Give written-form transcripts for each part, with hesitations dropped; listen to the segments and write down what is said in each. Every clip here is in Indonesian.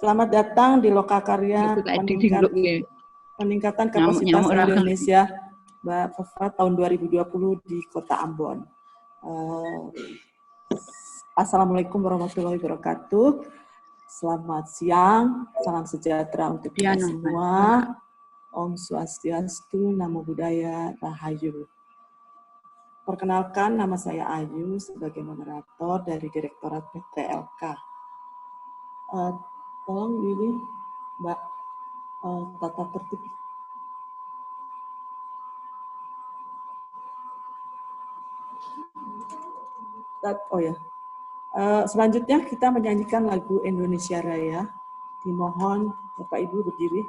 Selamat datang di Lokakarya Peningkatan Kapasitas Indonesia Mbak Fafa tahun 2020 di Kota Ambon. Assalamualaikum warahmatullahi wabarakatuh. Selamat siang, salam sejahtera untuk kita semua. Om Swastiastu, Namo Buddhaya, Rahayu. Perkenalkan, nama saya Ayu sebagai moderator dari Direktorat PTLK. Tolong ini Mbak tata tertib. Oh ya. Selanjutnya kita menyanyikan lagu Indonesia Raya. Dimohon Bapak Ibu berdiri.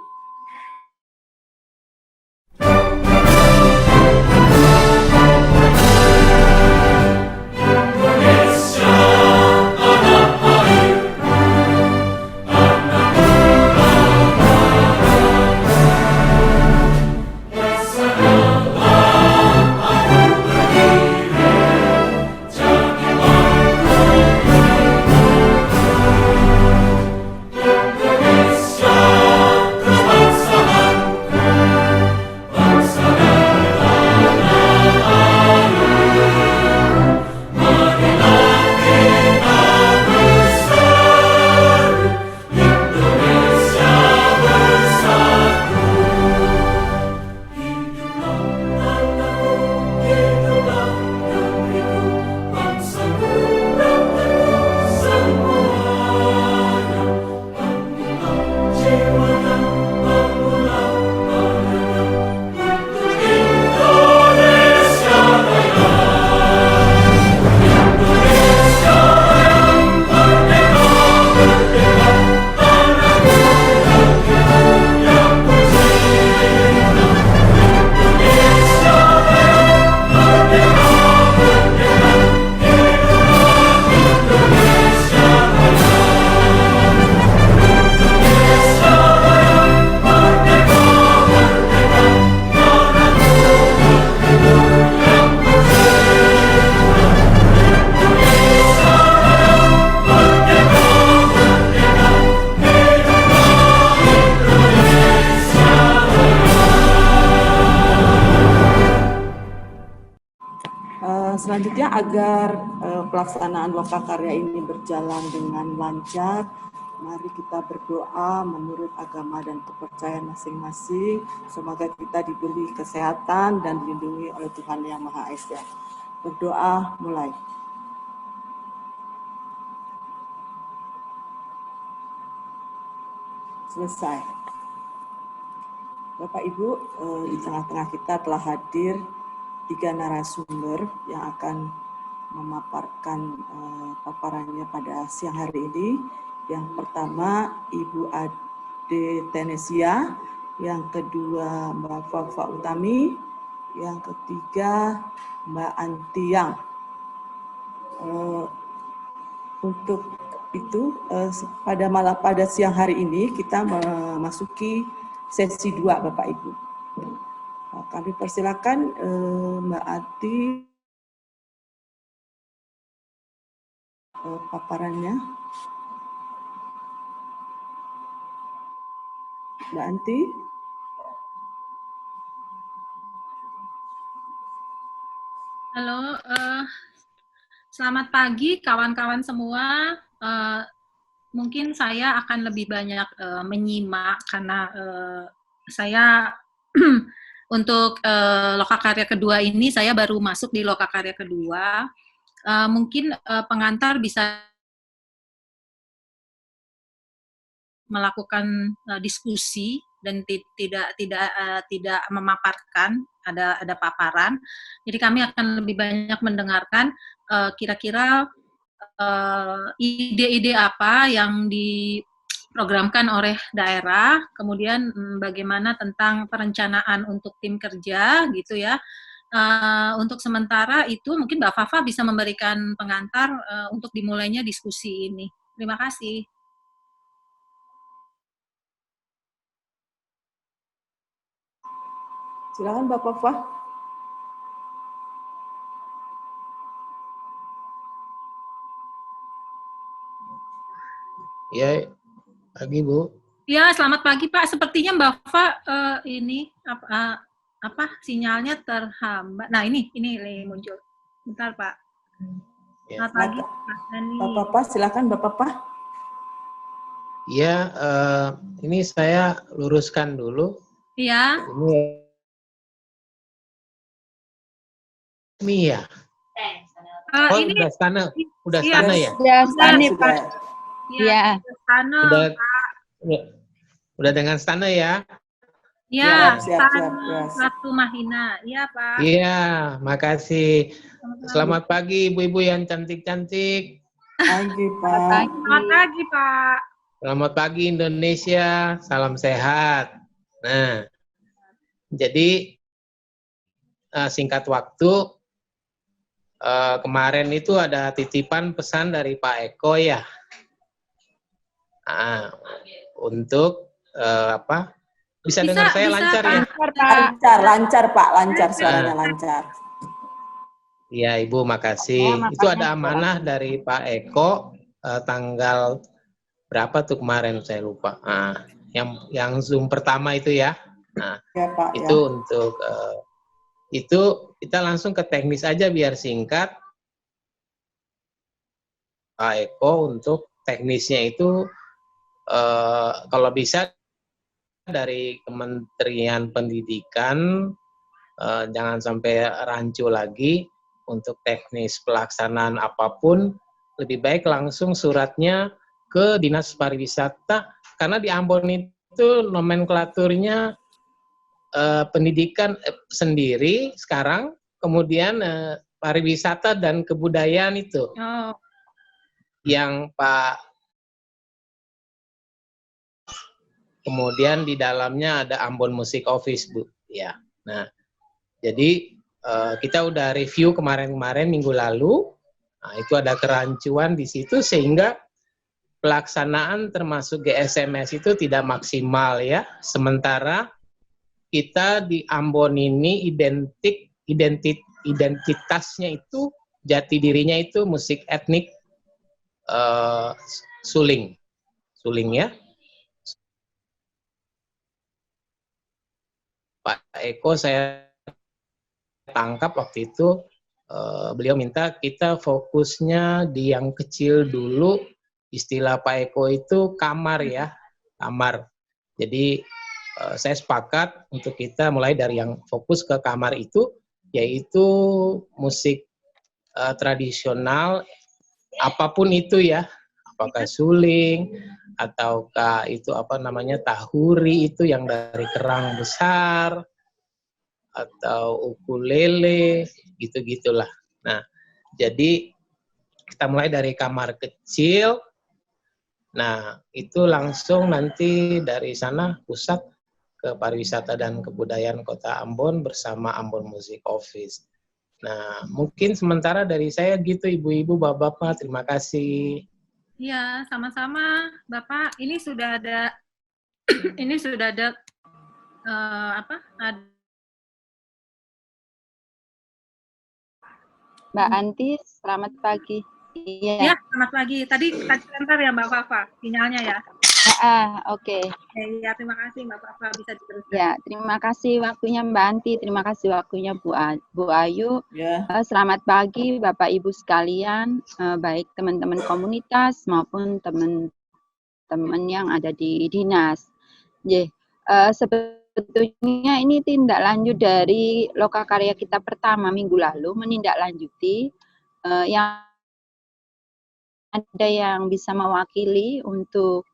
Selanjutnya agar pelaksanaan Lokakarya ini berjalan dengan lancar, mari kita berdoa menurut agama dan kepercayaan masing-masing. Semoga kita diberi kesehatan dan dilindungi oleh Tuhan Yang Maha Esa. Berdoa mulai. Selesai. Bapak Ibu, di tengah-tengah kita telah hadir 3 narasumber yang akan memaparkan paparannya pada siang hari ini. Yang pertama Ibu Ade Tenesia, yang kedua Mbak Fafa Utami, yang ketiga Mbak Antiang. Untuk itu pada siang hari ini kita memasuki sesi 2 Bapak Ibu. Kami persilakan Mbak Ati paparannya. Mbak Anti. Halo, selamat pagi kawan-kawan semua. Mungkin saya akan lebih banyak menyimak karena saya untuk Lokakarya kedua ini saya baru masuk di Lokakarya kedua. Mungkin pengantar bisa melakukan diskusi dan tidak memaparkan, ada paparan. Jadi kami akan lebih banyak mendengarkan kira-kira ide-ide apa yang diprogramkan oleh daerah, kemudian bagaimana tentang perencanaan untuk tim kerja gitu ya. Untuk sementara itu mungkin Mbak Fafa bisa memberikan pengantar untuk dimulainya diskusi ini. Terima kasih. Silakan Mbak Fafa. Ya, Pagi, Bu. Ya, selamat pagi Pak. Sepertinya Mbak Fa ini apa sinyalnya terhambat. Nah, ini muncul. Bentar Pak. Ya. Selamat pagi Pak Dani. Bapak-bapak, silakan Bapak-bapak. Ya, ini saya luruskan dulu. Iya. Ini ya. Oh, Ini udah sana iya, ya? Ya, sana Pak. Iya, sana. Udah dengan stana ya? Ya, siap. Ratu Mahina. Iya, Pak. Iya, makasih. Selamat pagi ibu-ibu yang cantik-cantik. Pagi, Pak. Selamat pagi, Pak. Selamat pagi Indonesia, salam sehat. Nah, jadi singkat waktu, kemarin itu ada titipan pesan dari Pak Eko ya, untuk apa? Bisa dengar saya lancar ya? Lancar suaranya lancar. Iya Ibu, makasih. Itu ada amanah dari Pak Eko tanggal berapa tuh kemarin saya lupa. Yang Zoom pertama itu ya. Nah, ya, Pak, itu ya. untuk itu kita langsung ke teknis aja biar singkat. Pak Eko untuk teknisnya itu kalau bisa dari Kementerian Pendidikan jangan sampai rancu lagi untuk teknis pelaksanaan apapun, lebih baik langsung suratnya ke Dinas Pariwisata karena di Ambon itu nomenklaturnya pendidikan sendiri sekarang, kemudian pariwisata dan kebudayaan itu. Yang Pak, kemudian di dalamnya ada Ambon Music Office, Bu. Ya. Nah, jadi kita udah review kemarin-kemarin minggu lalu. Nah, itu ada kerancuan di situ sehingga pelaksanaan termasuk GSMS itu tidak maksimal ya. Sementara kita di Ambon ini identitasnya itu, jati dirinya itu musik etnik suling ya. Pak Eko saya tangkap waktu itu, beliau minta kita fokusnya di yang kecil dulu. Istilah Pak Eko itu kamar ya, kamar. Jadi saya sepakat untuk kita mulai dari yang fokus ke kamar itu, yaitu musik tradisional apapun itu ya, apakah suling ataukah itu apa namanya tahuri itu yang dari kerang besar atau ukulele gitu-gitulah. Nah, jadi kita mulai dari kamar kecil. Nah, itu langsung nanti dari sana pusat ke pariwisata dan kebudayaan Kota Ambon bersama Ambon Music Office. Nah, mungkin sementara dari saya gitu, ibu-ibu, bapak-bapak, terima kasih. Iya, sama-sama, Bapak. Ini sudah ada, apa? Mbak Anti, selamat pagi. Iya, selamat pagi. Tadi sebentar ya Mbak Fafa, sinyalnya ya. Oke. Ya, terima kasih Mbak Fafa, bisa diteruskan. Ya, terima kasih waktunya Mbak Anti, terima kasih waktunya Bu Ayu. Ya. Selamat pagi Bapak Ibu sekalian, baik teman-teman komunitas maupun teman-teman yang ada di dinas. Sebetulnya ini tindak lanjut dari lokakarya kita pertama minggu lalu, menindaklanjuti yang ada yang bisa mewakili untuk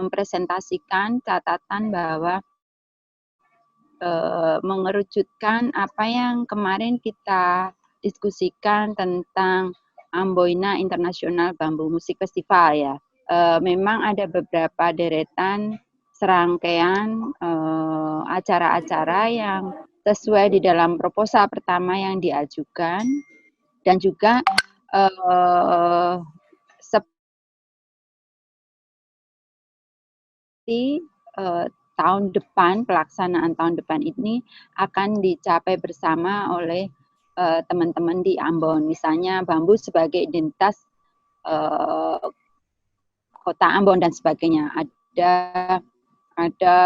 mempresentasikan catatan bahwa mengerucutkan apa yang kemarin kita diskusikan tentang Amboina International Bambu Music Festival ya. Memang ada beberapa deretan serangkaian acara-acara yang sesuai di dalam proposal pertama yang diajukan dan juga seperti tahun depan, pelaksanaan tahun depan ini akan dicapai bersama oleh teman-teman di Ambon. Misalnya bambu sebagai identitas Kota Ambon dan sebagainya. ada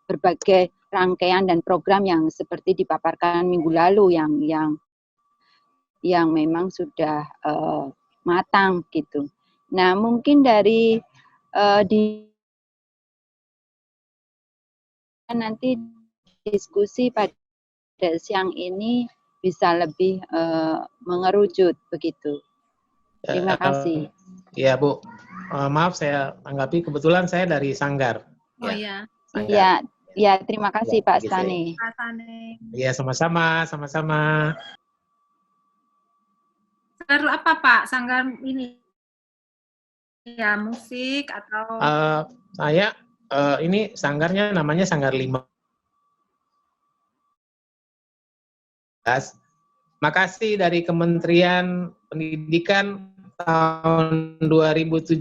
berbagai rangkaian dan program yang seperti dipaparkan minggu lalu yang memang sudah matang gitu. Nah, mungkin dari nanti diskusi pada siang ini bisa lebih mengerucut begitu. Terima kasih. Ya Bu, maaf saya tanggapi, kebetulan saya dari Sanggar. Oh ya. Iya, ya terima kasih Pak Stani. Pak Stani. Iya sama-sama. Sanggar apa Pak? Sanggar ini ya musik atau? Saya ini sanggarnya namanya Sanggar 15. Makasih dari Kementerian Pendidikan tahun 2017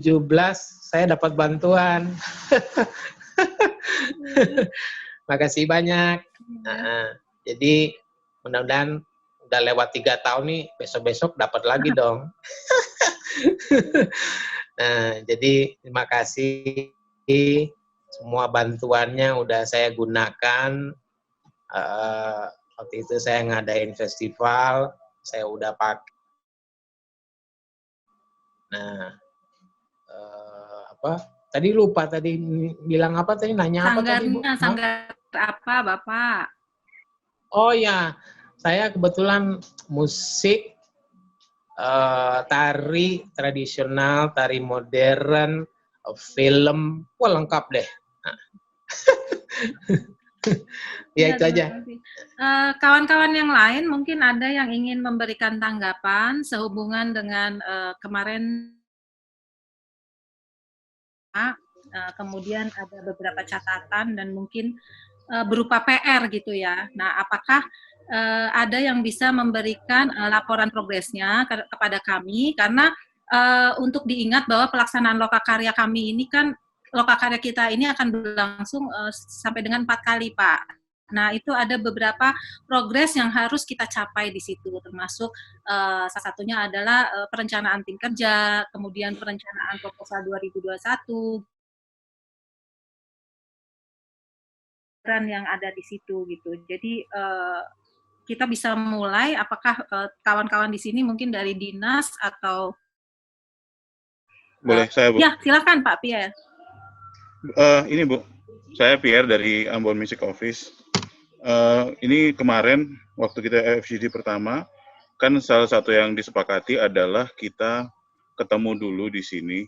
saya dapat bantuan. Makasih banyak. Jadi mudah-mudahan udah lewat 3 tahun nih, besok-besok dapat lagi dong. Nah, jadi terima kasih semua bantuannya udah saya gunakan. Waktu itu saya ngadain festival, saya udah pakai. Nah, apa? Tadi lupa tadi bilang apa tadi, nanya apa tadi Bu? Sanggar apa Bapak? Oh ya, saya kebetulan musik, tari tradisional, tari modern, film, wah lengkap deh. Nah. Ya itu aja. Kawan-kawan yang lain mungkin ada yang ingin memberikan tanggapan sehubungan dengan kemarin, kemudian ada beberapa catatan dan mungkin berupa PR gitu ya. Nah, apakah ada yang bisa memberikan laporan progresnya kepada kami, karena untuk diingat bahwa pelaksanaan lokakarya kami ini kan, lokakarya kita ini akan berlangsung sampai dengan 4 kali Pak. Nah, itu ada beberapa progres yang harus kita capai di situ, termasuk salah satunya adalah perencanaan tim kerja, kemudian perencanaan proposal 2021, yang ada di situ gitu. Jadi kita bisa mulai, apakah kawan-kawan di sini mungkin dari dinas atau boleh saya Bu? Ya, silakan Pak Pierre. Ini Bu, saya Pierre dari Ambon Music Office. Ini kemarin waktu kita FGD pertama, kan salah satu yang disepakati adalah kita ketemu dulu di sini,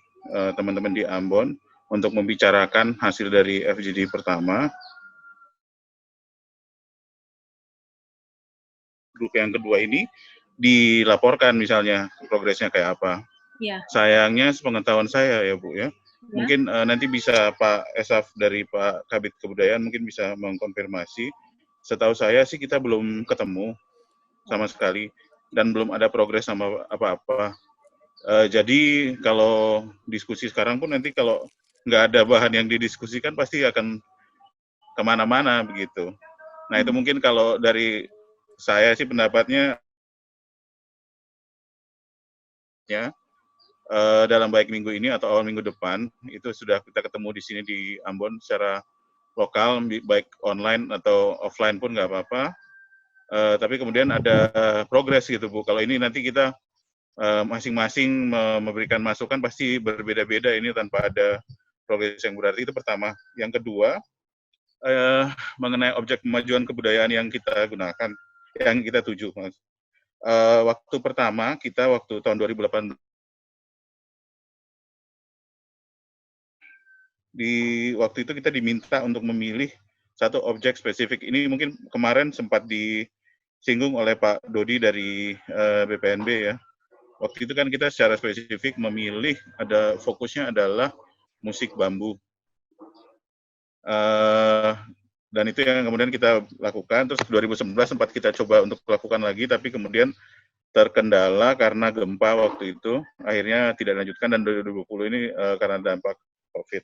teman-teman di Ambon, untuk membicarakan hasil dari FGD pertama. Grup yang kedua ini dilaporkan misalnya progresnya kayak apa. Ya. Sayangnya sepengetahuan saya ya Bu ya. Mungkin nanti bisa Pak Esaf dari Pak Kabid Kebudayaan mungkin bisa mengkonfirmasi. Setahu saya sih kita belum ketemu sama sekali dan belum ada progres sama apa-apa. Jadi kalau diskusi sekarang pun nanti kalau nggak ada bahan yang didiskusikan pasti akan kemana-mana begitu. Nah itu mungkin kalau dari saya sih pendapatnya ya dalam baik minggu ini atau awal minggu depan itu sudah kita ketemu di sini di Ambon secara lokal, baik online atau offline pun nggak apa-apa. Tapi kemudian ada progres gitu Bu. Kalau ini nanti kita masing-masing memberikan masukan pasti berbeda-beda ini tanpa ada progres yang berarti. Itu pertama. Yang kedua mengenai objek pemajuan kebudayaan yang kita gunakan, yang kita tuju. Waktu pertama kita waktu tahun 2018 waktu itu kita diminta untuk memilih satu objek spesifik. Ini mungkin kemarin sempat disinggung oleh Pak Dodi dari BPNB ya. Waktu itu kan kita secara spesifik memilih, ada fokusnya adalah musik bambu. Dan itu yang kemudian kita lakukan. Terus 2019 sempat kita coba untuk lakukan lagi, tapi kemudian terkendala karena gempa waktu itu. Akhirnya tidak dilanjutkan, dan 2020 ini karena dampak COVID.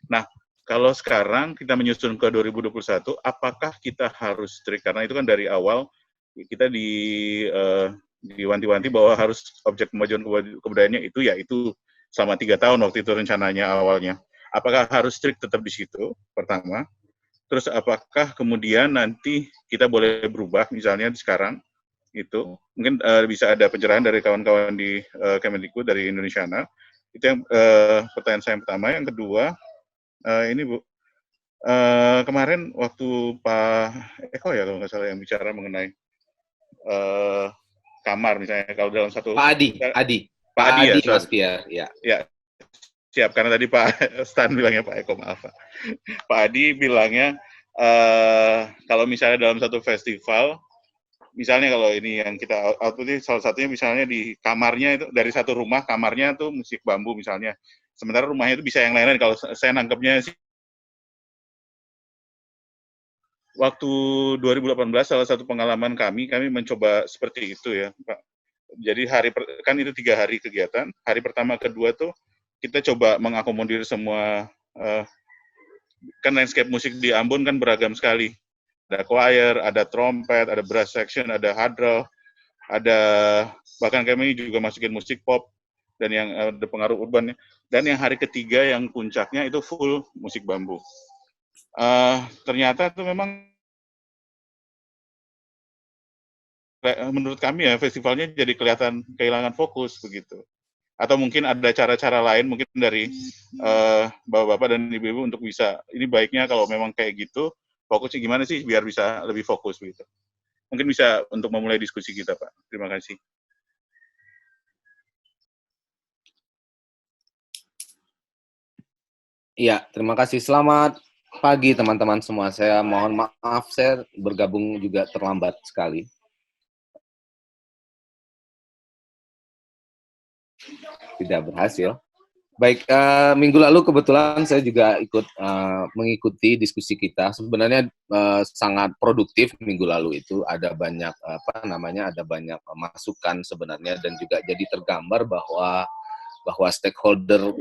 Nah, kalau sekarang kita menyusun ke 2021, apakah kita harus strict? Karena itu kan dari awal kita diwanti-wanti bahwa harus objek pemajuan kebudayaannya itu ya itu selama 3 tahun waktu itu rencananya awalnya. Apakah harus strict tetap di situ, pertama. Terus apakah kemudian nanti kita boleh berubah, misalnya sekarang, itu. Mungkin bisa ada pencerahan dari kawan-kawan di Kemendikbud, dari Indonesiana. Itu yang pertanyaan saya yang pertama. Yang kedua, ini Bu, kemarin waktu Pak Eko ya kalau nggak salah yang bicara mengenai kamar misalnya, kalau dalam satu... Pak Adi ya, Mas Pierre, ya. Ya, siap, karena tadi Pak Stan bilangnya Pak Eko, maaf Pak. Pak Adi bilangnya, kalau misalnya dalam satu festival, misalnya kalau ini yang kita output, salah satunya misalnya di kamarnya itu, dari satu rumah, kamarnya tuh musik bambu misalnya. Sementara rumahnya itu bisa yang lain-lain, kalau saya nangkepnya sih. Waktu 2018, salah satu pengalaman kami mencoba seperti itu ya, Pak. Jadi kan itu 3 hari kegiatan. Hari pertama, kedua tuh kita coba mengakomodir semua, kan landscape musik di Ambon kan beragam sekali. Ada choir, ada trompet, ada brass section, ada hadroh, ada bahkan kami juga masukin musik pop dan yang ada pengaruh urban. Dan yang hari ketiga yang puncaknya itu full musik bambu. Ternyata itu memang menurut kami ya, festivalnya jadi kelihatan kehilangan fokus begitu. Atau mungkin ada cara-cara lain mungkin dari bapak-bapak dan ibu-ibu untuk bisa, ini baiknya kalau memang kayak gitu, fokusnya gimana sih biar bisa lebih fokus begitu. Mungkin bisa untuk memulai diskusi kita, Pak. Terima kasih. Iya, terima kasih. Selamat pagi teman-teman semua. Saya mohon maaf, saya bergabung juga terlambat sekali. Tidak berhasil. Baik, minggu lalu kebetulan saya juga ikut mengikuti diskusi kita. Sebenarnya sangat produktif minggu lalu itu. Ada banyak ada banyak masukan sebenarnya, dan juga jadi tergambar bahwa stakeholder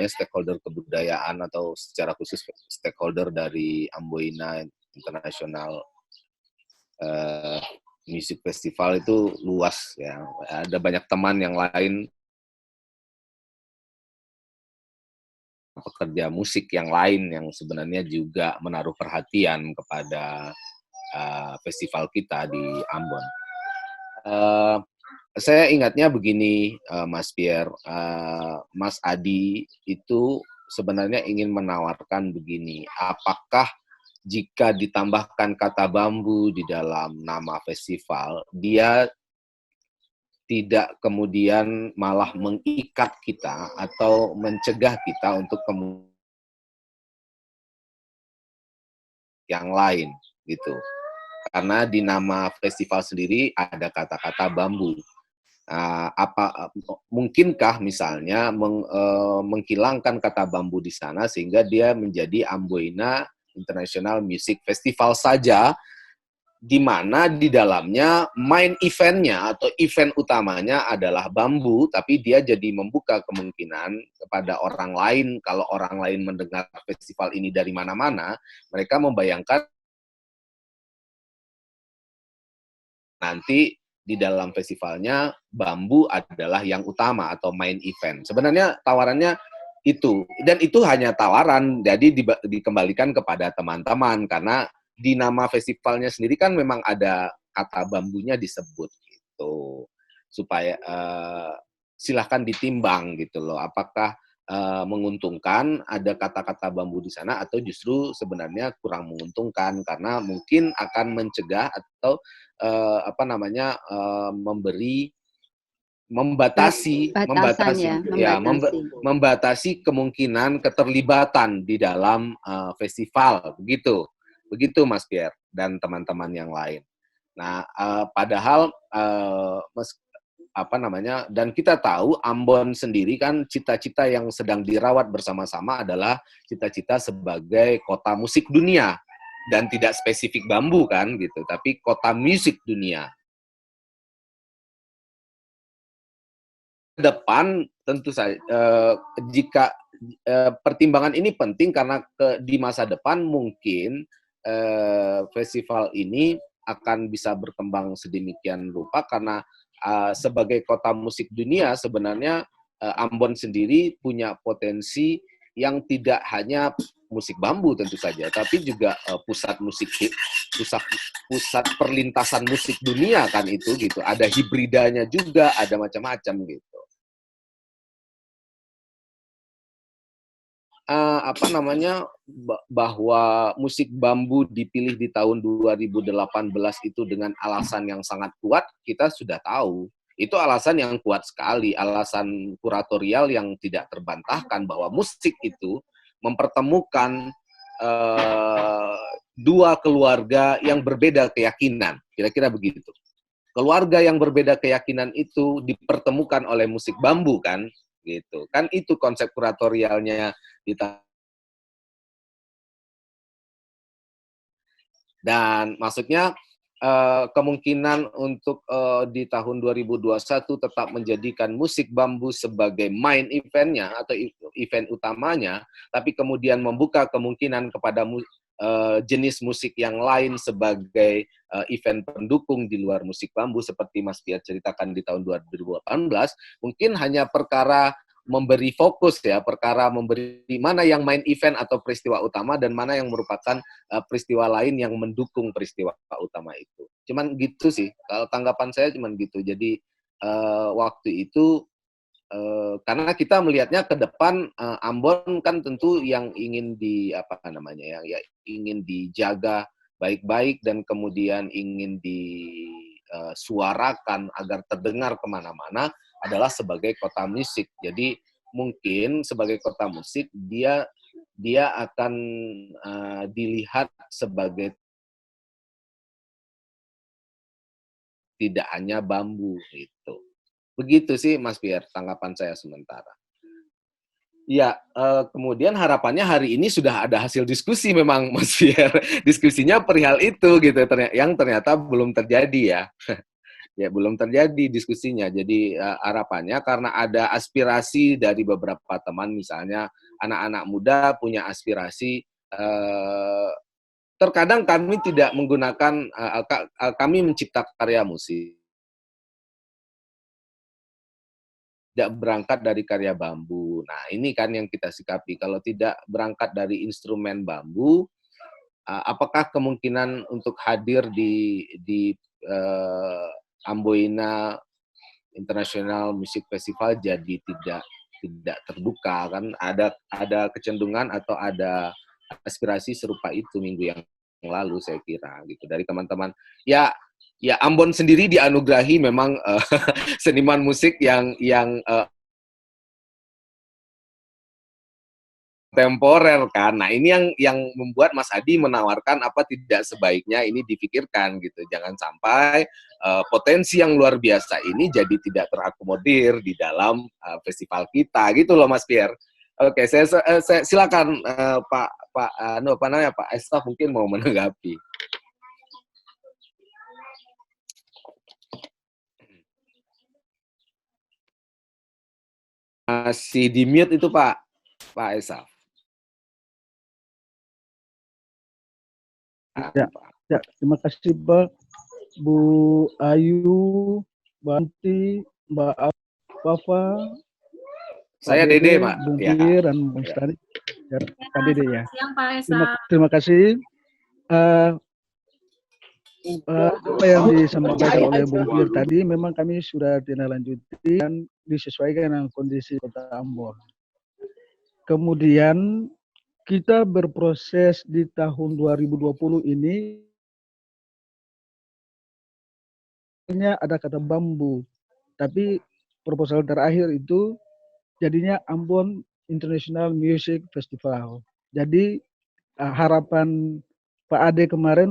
stakeholder kebudayaan atau secara khusus stakeholder dari Amboina International Music Festival itu luas ya. Ada banyak teman yang lain, pekerja musik yang lain yang sebenarnya juga menaruh perhatian kepada festival kita di Ambon. Saya ingatnya begini, Mas Pierre, Mas Adi itu sebenarnya ingin menawarkan begini, apakah jika ditambahkan kata bambu di dalam nama festival, dia tidak kemudian malah mengikat kita atau mencegah kita untuk yang lain gitu. Karena di nama festival sendiri ada kata-kata bambu. Mungkinkah misalnya menghilangkan kata bambu di sana sehingga dia menjadi Amboina International Music Festival saja, di mana di dalamnya main event-nya atau event utamanya adalah bambu, tapi dia jadi membuka kemungkinan kepada orang lain, kalau orang lain mendengar festival ini dari mana-mana, mereka membayangkan nanti di dalam festivalnya bambu adalah yang utama atau main event. Sebenarnya tawarannya itu, dan itu hanya tawaran, jadi dikembalikan kepada teman-teman, karena di nama festivalnya sendiri kan memang ada kata bambunya disebut gitu, supaya silahkan ditimbang gitu loh, apakah menguntungkan ada kata-kata bambu di sana atau justru sebenarnya kurang menguntungkan karena mungkin akan mencegah atau membatasi kemungkinan keterlibatan di dalam festival, begitu Mas Pierre dan teman-teman yang lain. Nah, padahal dan kita tahu Ambon sendiri kan cita-cita yang sedang dirawat bersama-sama adalah cita-cita sebagai kota musik dunia, dan tidak spesifik bambu kan gitu, tapi kota musik dunia. Depan tentu saja jika pertimbangan ini penting karena di masa depan mungkin festival ini akan bisa berkembang sedemikian rupa karena sebagai kota musik dunia sebenarnya Ambon sendiri punya potensi yang tidak hanya musik bambu tentu saja, tapi juga pusat perlintasan musik dunia kan itu gitu. Ada hibridanya juga, ada macam-macam gitu. Bahwa musik bambu dipilih di tahun 2018 itu dengan alasan yang sangat kuat, kita sudah tahu. Itu alasan yang kuat sekali, alasan kuratorial yang tidak terbantahkan bahwa musik itu mempertemukan dua keluarga yang berbeda keyakinan, kira-kira begitu. Keluarga yang berbeda keyakinan itu dipertemukan oleh musik bambu kan, gitu. Kan itu konsep kuratorialnya kita. Dan maksudnya kemungkinan untuk di tahun 2021 tetap menjadikan musik bambu sebagai main eventnya atau event utamanya, tapi kemudian membuka kemungkinan kepada jenis musik yang lain sebagai event pendukung di luar musik bambu seperti Mas Pierre ceritakan di tahun 2018, mungkin hanya perkara memberi fokus ya, perkara memberi mana yang main event atau peristiwa utama dan mana yang merupakan peristiwa lain yang mendukung peristiwa utama itu. Cuman gitu sih, kalau tanggapan saya cuman gitu. Jadi waktu itu karena kita melihatnya ke depan Ambon kan tentu yang ingin yang ingin dijaga baik-baik dan kemudian ingin disuarakan agar terdengar kemana-mana adalah sebagai kota musik. Jadi mungkin sebagai kota musik dia akan dilihat sebagai tidak hanya bambu gitu. Begitu sih Mas Pierre, tanggapan saya sementara. Ya, kemudian harapannya hari ini sudah ada hasil diskusi memang Mas Pierre. Diskusinya perihal itu gitu, yang ternyata belum terjadi ya. Ya, belum terjadi diskusinya. Jadi harapannya karena ada aspirasi dari beberapa teman, misalnya anak-anak muda punya aspirasi, terkadang kami tidak menggunakan, kami mencipta karya musik, tidak berangkat dari karya bambu. Nah, ini kan yang kita sikapi. Kalau tidak berangkat dari instrumen bambu, apakah kemungkinan untuk hadir di Amboina International Music Festival jadi tidak terbuka kan, ada kecenderungan atau ada aspirasi serupa itu minggu yang lalu saya kira gitu dari teman-teman. Ya Ambon sendiri dianugerahi memang seniman musik yang temporer kan. Nah, ini yang membuat Mas Adi menawarkan apa tidak sebaiknya ini dipikirkan gitu. Jangan sampai potensi yang luar biasa ini jadi tidak terakomodir di dalam festival kita gitu loh Mas Pierre. Oke, saya silakan Pak Estaf mungkin mau menanggapi. Masih di mute itu Pak Estaf. Ya, terima kasih Pak, Bu Ayu, Banti, Mbak Wafa, saya Dede, Pak. Bung Pierre, dan Bung Stani. Ya, Pak Dede ya. Siang, Pak Esa. Terima kasih. Apa yang disampaikan oleh Bung Pierre tadi memang kami sudah tindak-lanjuti dan disesuaikan dengan kondisi Kota Ambon. Kemudian kita berproses di tahun 2020 ini ada kata bambu, tapi proposal terakhir itu jadinya Ambon International Music Festival. Jadi harapan Pak Adi kemarin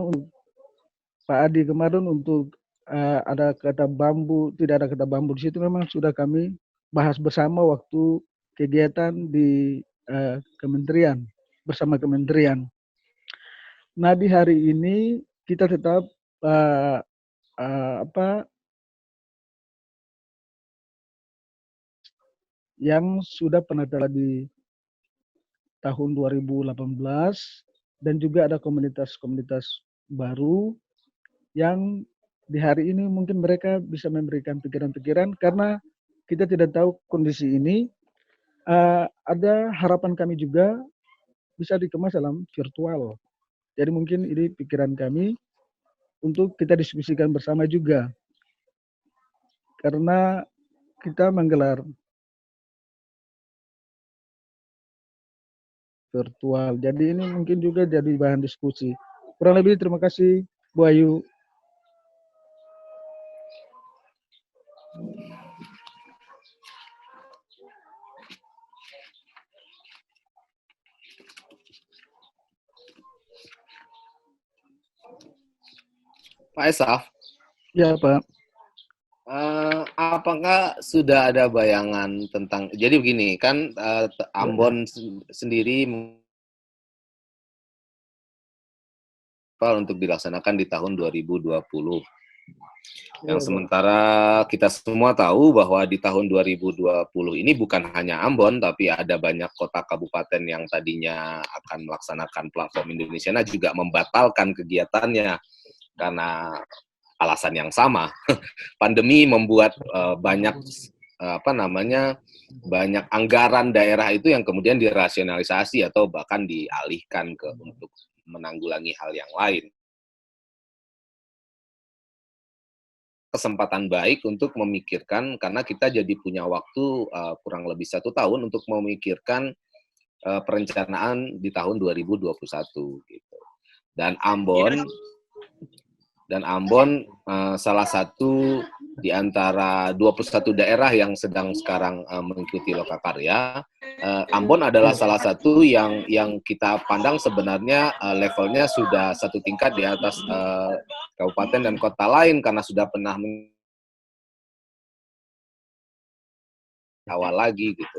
untuk ada kata bambu, tidak ada kata bambu di situ memang sudah kami bahas bersama waktu kegiatan di kementerian, bersama kementerian. Nah, di hari ini kita tetap yang sudah pernah terjadi di tahun 2018 dan juga ada komunitas-komunitas baru yang di hari ini mungkin mereka bisa memberikan pikiran-pikiran karena kita tidak tahu kondisi ini. Ada harapan kami juga bisa dikemas dalam virtual. Jadi mungkin ini pikiran kami untuk kita diskusikan bersama juga. Karena kita menggelar virtual. Jadi ini mungkin juga jadi bahan diskusi. Kurang lebih terima kasih Bu Ayu. Pak Esaf, Ya Pak. apakah sudah ada bayangan tentang, jadi begini kan, Ambon sendiri untuk dilaksanakan di tahun 2020. Yang sementara kita semua tahu bahwa di tahun 2020 ini bukan hanya Ambon, tapi ada banyak kota kabupaten yang tadinya akan melaksanakan platform Indonesia juga membatalkan kegiatannya karena alasan yang sama. Pandemi membuat banyak banyak anggaran daerah itu yang kemudian dirasionalisasi atau bahkan dialihkan untuk menanggulangi hal yang lain. Kesempatan baik untuk memikirkan, karena kita jadi punya waktu kurang lebih 1 tahun untuk memikirkan perencanaan di tahun 2021 gitu. Dan Ambon salah satu di antara 21 daerah yang sedang sekarang mengikuti Lokakarya. Ambon adalah salah satu yang kita pandang sebenarnya levelnya sudah 1 tingkat di atas kabupaten dan kota lain karena sudah pernah awal lagi gitu.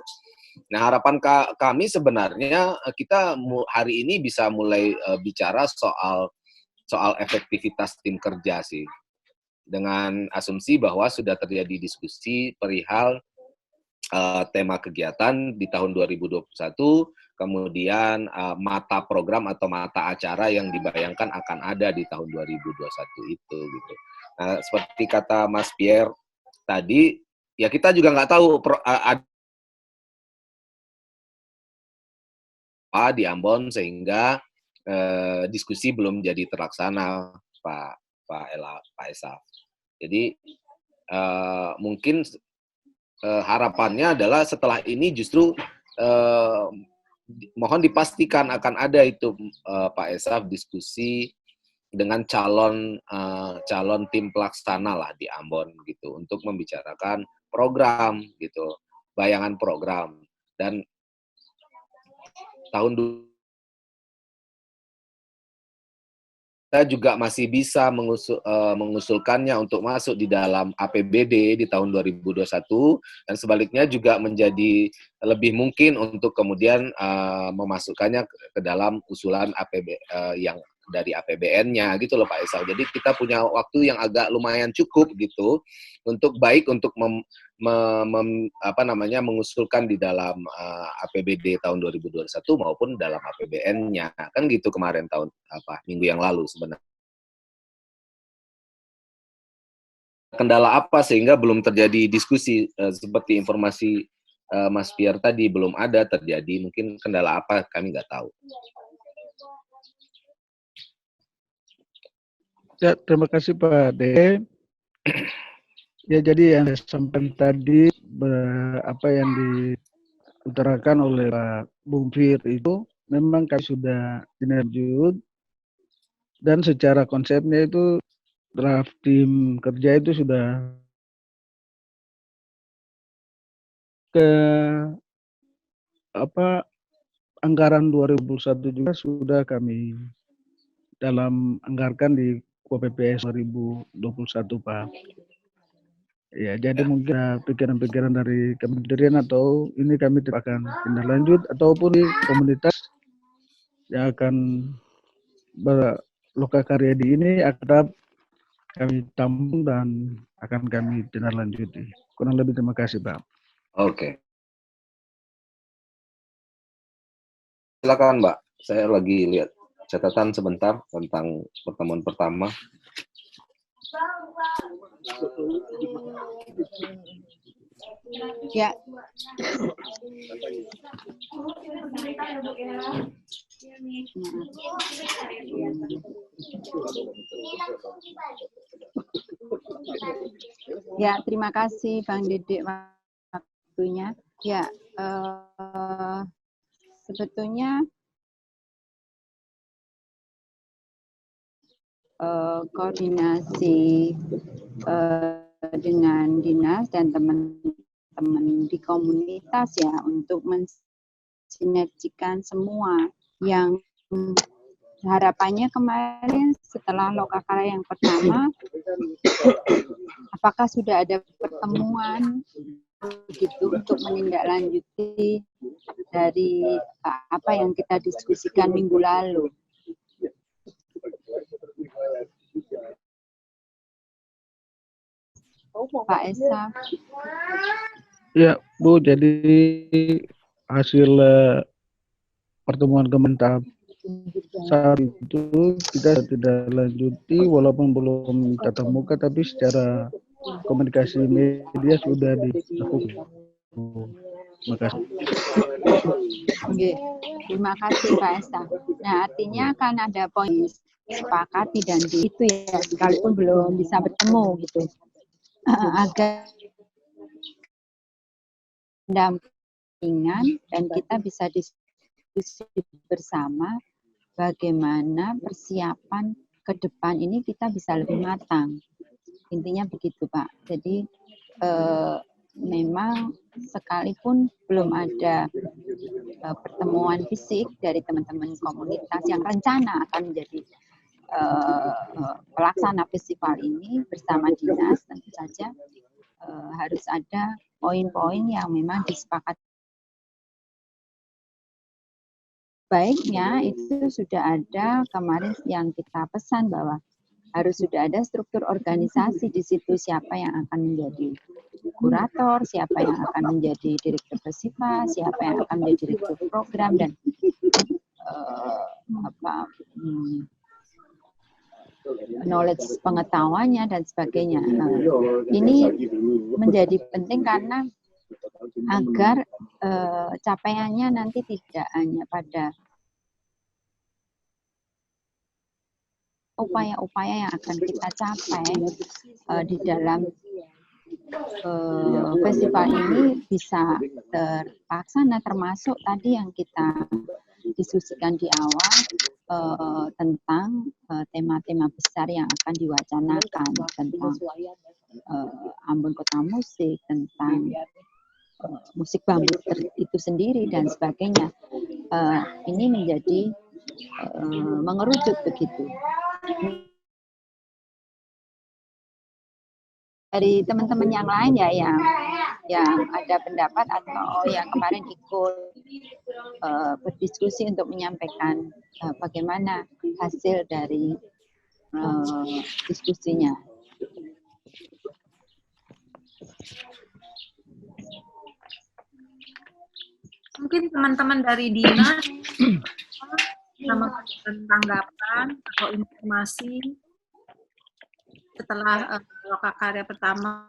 Nah, harapan kami sebenarnya kita hari ini bisa mulai bicara soal efektivitas tim kerja sih, dengan asumsi bahwa sudah terjadi diskusi perihal tema kegiatan di tahun 2021, kemudian mata program atau mata acara yang dibayangkan akan ada di tahun 2021 itu gitu. Nah, seperti kata Mas Pierre tadi, ya kita juga nggak tahu apa di Ambon sehingga diskusi belum jadi terlaksana, Pak Esaf. Jadi mungkin harapannya adalah setelah ini justru mohon dipastikan akan ada itu Pak Esaf diskusi dengan calon tim pelaksana lah di Ambon gitu untuk membicarakan program gitu, bayangan program. Dan tahun kita juga masih bisa mengusulkannya untuk masuk di dalam APBD di tahun 2021, dan sebaliknya juga menjadi lebih mungkin untuk kemudian memasukkannya ke dalam usulan yang dari APBN-nya gitu loh Pak Esal. Jadi kita punya waktu yang agak lumayan cukup gitu untuk mengusulkan di dalam APBD tahun 2021 maupun dalam APBN-nya. Kan gitu kemarin minggu yang lalu sebenarnya. Kendala apa sehingga belum terjadi diskusi seperti informasi Mas Pierre tadi belum ada terjadi, mungkin kendala apa kami nggak tahu. Ya, terima kasih Pak De. Ya, jadi yang disampaikan tadi apa yang diutarakan oleh Pak Bung Fir itu memang kami sudah tindak dan secara konsepnya itu draft tim kerja itu sudah anggaran 2021 juga sudah kami dalam anggarkan di KPPS 2021 Pak. Ya, jadi mungkin pikiran-pikiran dari kementerian atau ini kami akan tindak lanjut ataupun di komunitas yang akan berlokakarya di ini akan kami tampung dan akan kami tindak lanjuti. Kurang lebih terima kasih Pak. Oke. Silakan Mbak, saya lagi lihat catatan sebentar tentang pertemuan pertama. Ya. Ya, terima kasih Bang Dedek waktunya. Ya, sebetulnya koordinasi dengan dinas dan teman-teman di komunitas ya untuk mensinergikan semua yang harapannya kemarin setelah lokakarya yang pertama apakah sudah ada pertemuan begitu untuk menindaklanjuti dari apa yang kita diskusikan minggu lalu. Pak Esa. Ya, Bu, jadi hasil pertemuan kementerian saat itu kita tidak lanjuti walaupun belum tatap muka, tapi secara komunikasi media sudah dilakukan. Terima kasih. Oke, terima kasih Pak Esa. Nah, artinya kan ada poin sepakati dan itu ya, sekalipun belum bisa bertemu gitu. Agar pendampingan dan kita bisa diskusi bersama bagaimana persiapan ke depan ini kita bisa lebih matang. Intinya begitu Pak. Jadi memang sekalipun belum ada pertemuan fisik dari teman-teman komunitas yang rencana akan menjadi pelaksana festival ini bersama dinas, tentu saja harus ada poin-poin yang memang disepakati. Baiknya itu sudah ada kemarin yang kita pesan bahwa harus sudah ada struktur organisasi di situ, siapa yang akan menjadi kurator, siapa yang akan menjadi direktur festival, siapa yang akan menjadi direktur program dan knowledge pengetahuannya dan sebagainya. Ini menjadi penting karena agar capaiannya nanti tidak hanya pada upaya-upaya yang akan kita capai di dalam festival ini bisa terlaksana, termasuk tadi yang kita diskusikan di awal tentang tema-tema besar yang akan diwacanakan tentang Ambon Kota Musik, tentang musik bambu itu sendiri dan sebagainya. Ini menjadi mengerucut begitu. Dari teman-teman yang lain ya yang ada pendapat atau yang kemarin ikut berdiskusi untuk menyampaikan bagaimana hasil dari diskusinya. Mungkin teman-teman dari dinas memberikan tanggapan atau informasi setelah lokakarya pertama.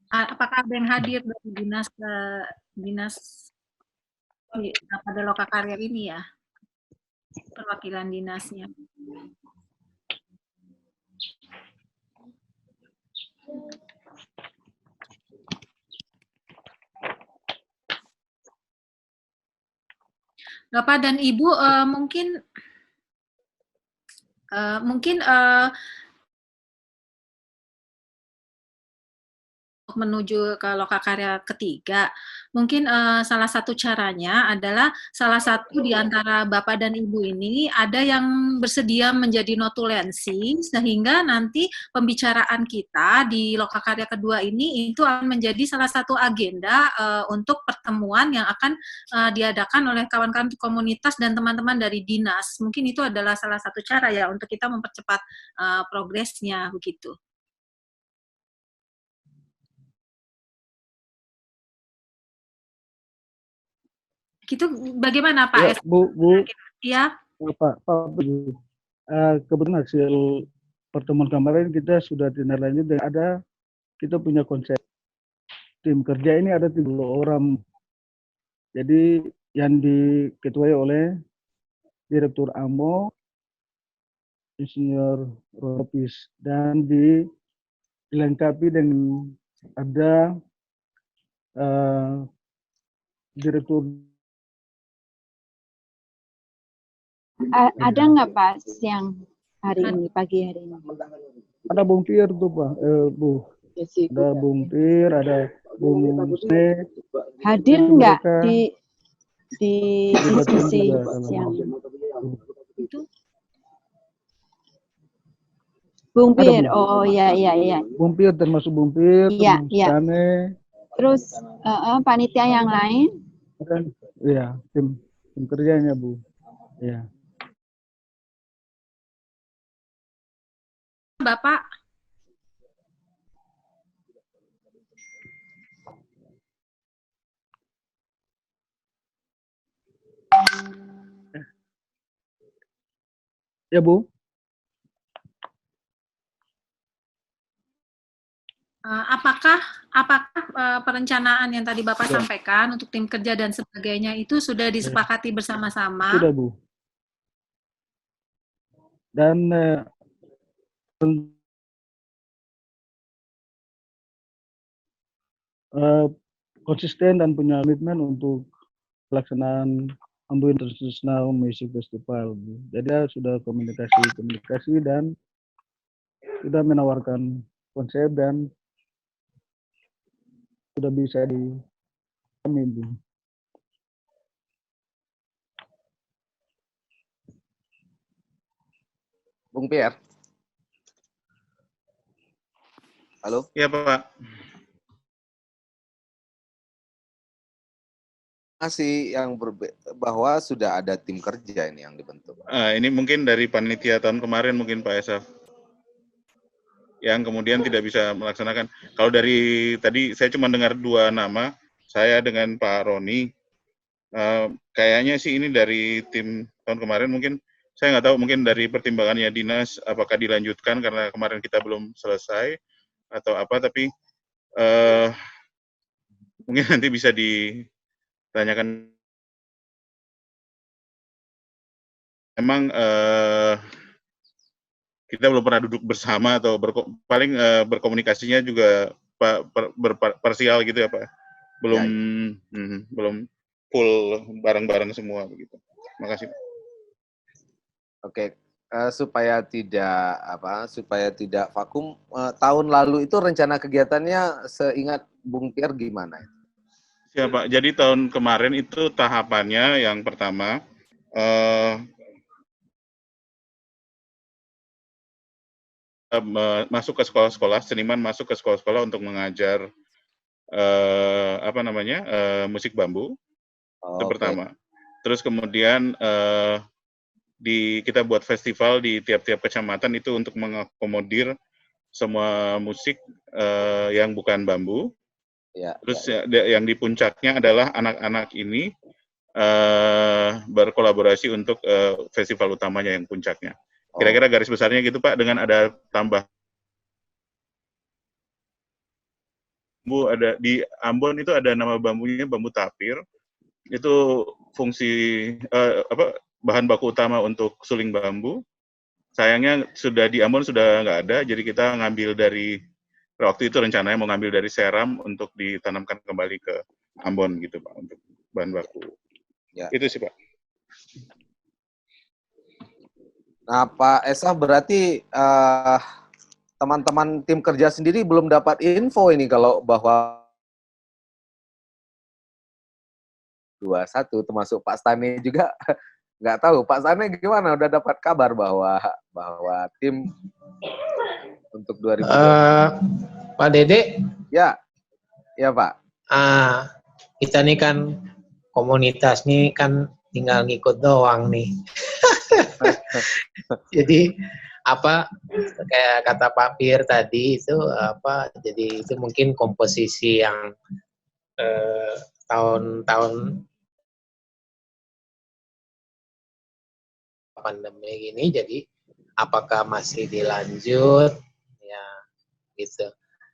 Apakah ada yang hadir dari dinas pada lokakarya ini ya? Perwakilan dinasnya. Bapak dan Ibu mungkin menuju ke lokakarya ketiga, mungkin salah satu caranya adalah salah satu di antara Bapak dan Ibu ini ada yang bersedia menjadi notulensi, sehingga nanti pembicaraan kita di lokakarya kedua ini itu akan menjadi salah satu agenda untuk pertemuan yang akan diadakan oleh kawan-kawan komunitas dan teman-teman dari dinas. Mungkin itu adalah salah satu cara ya untuk kita mempercepat progresnya begitu. Gitu bagaimana Pak? Ya, Bu. Ya. Pak. kebetulan hasil pertemuan kemarin kita sudah tindak lanjut dan kita punya konsep tim kerja ini ada 30 orang. Jadi yang diketuai oleh Direktur AMO, Insinyur Ropis, dan dilengkapi dengan ada Direktur. Ada nggak Pak siang hari ini, pagi hari ini? Ada Bung Pir tuh Pak, Bu. Ada Bung Pir, ada Bung Sne. Hadir nggak mereka di diskusi siang? Bung Pir, oh iya. Bung Pir termasuk Bung Pir, Iya. Sane. Terus panitia yang lain? Iya, tim kerjanya Bu. Iya. Bapak. Ya Bu. Apakah perencanaan yang tadi Bapak sampaikan untuk tim kerja dan sebagainya itu sudah disepakati bersama-sama? Sudah Bu. Dan konsisten dan punya komitmen untuk pelaksanaan Ambo International Music Festival. Jadi sudah komunikasi dan sudah menawarkan konsep dan sudah bisa di kami Bu. Bung Pierre. Halo? Ya Pak. Masih yang bahwa sudah ada tim kerja ini yang dibentuk. Ini mungkin dari panitia tahun kemarin mungkin Pak Esaf, yang kemudian tidak bisa melaksanakan. Kalau dari tadi saya cuma dengar 2 nama, saya dengan Pak Roni. Kayaknya sih ini dari tim tahun kemarin, mungkin saya nggak tahu, mungkin dari pertimbangannya dinas apakah dilanjutkan karena kemarin kita belum selesai atau apa, tapi mungkin nanti bisa ditanyakan. Memang kita belum pernah duduk bersama atau paling berkomunikasinya juga parsial gitu ya Pak. Belum belum full bareng-bareng semua begitu. Makasih. Oke, supaya tidak vakum, tahun lalu itu rencana kegiatannya seingat Bung Pierre gimana? Ya Pak, jadi tahun kemarin itu tahapannya yang pertama masuk ke sekolah-sekolah, seniman masuk ke sekolah-sekolah untuk mengajar musik bambu. Itu pertama. Terus kemudian kita buat festival di tiap-tiap kecamatan itu untuk mengakomodir semua musik yang bukan bambu. Terus yang di puncaknya adalah anak-anak ini berkolaborasi untuk festival utamanya yang puncaknya. Kira-kira garis besarnya gitu Pak, dengan ada tambah bambu, ada di Ambon itu ada nama bambunya bambu tapir. Itu fungsi bahan baku utama untuk suling bambu. Sayangnya sudah di Ambon sudah nggak ada, jadi kita ngambil dari waktu itu rencananya mau ngambil dari Seram untuk ditanamkan kembali ke Ambon gitu Pak untuk bahan baku. Ya. Itu sih Pak. Nah Pak Esa berarti teman-teman tim kerja sendiri belum dapat info ini kalau bahwa 21 termasuk Pak Stane juga nggak tahu. Pak Stane gimana? Udah dapat kabar bahwa tim untuk 2020? Pak Dede? Ya Pak. Kita nih kan komunitas nih kan tinggal ngikut doang nih. Jadi kayak kata Pak Pir tadi itu jadi itu mungkin komposisi yang tahun-tahun pandemi ini, jadi apakah masih dilanjut, ya gitu.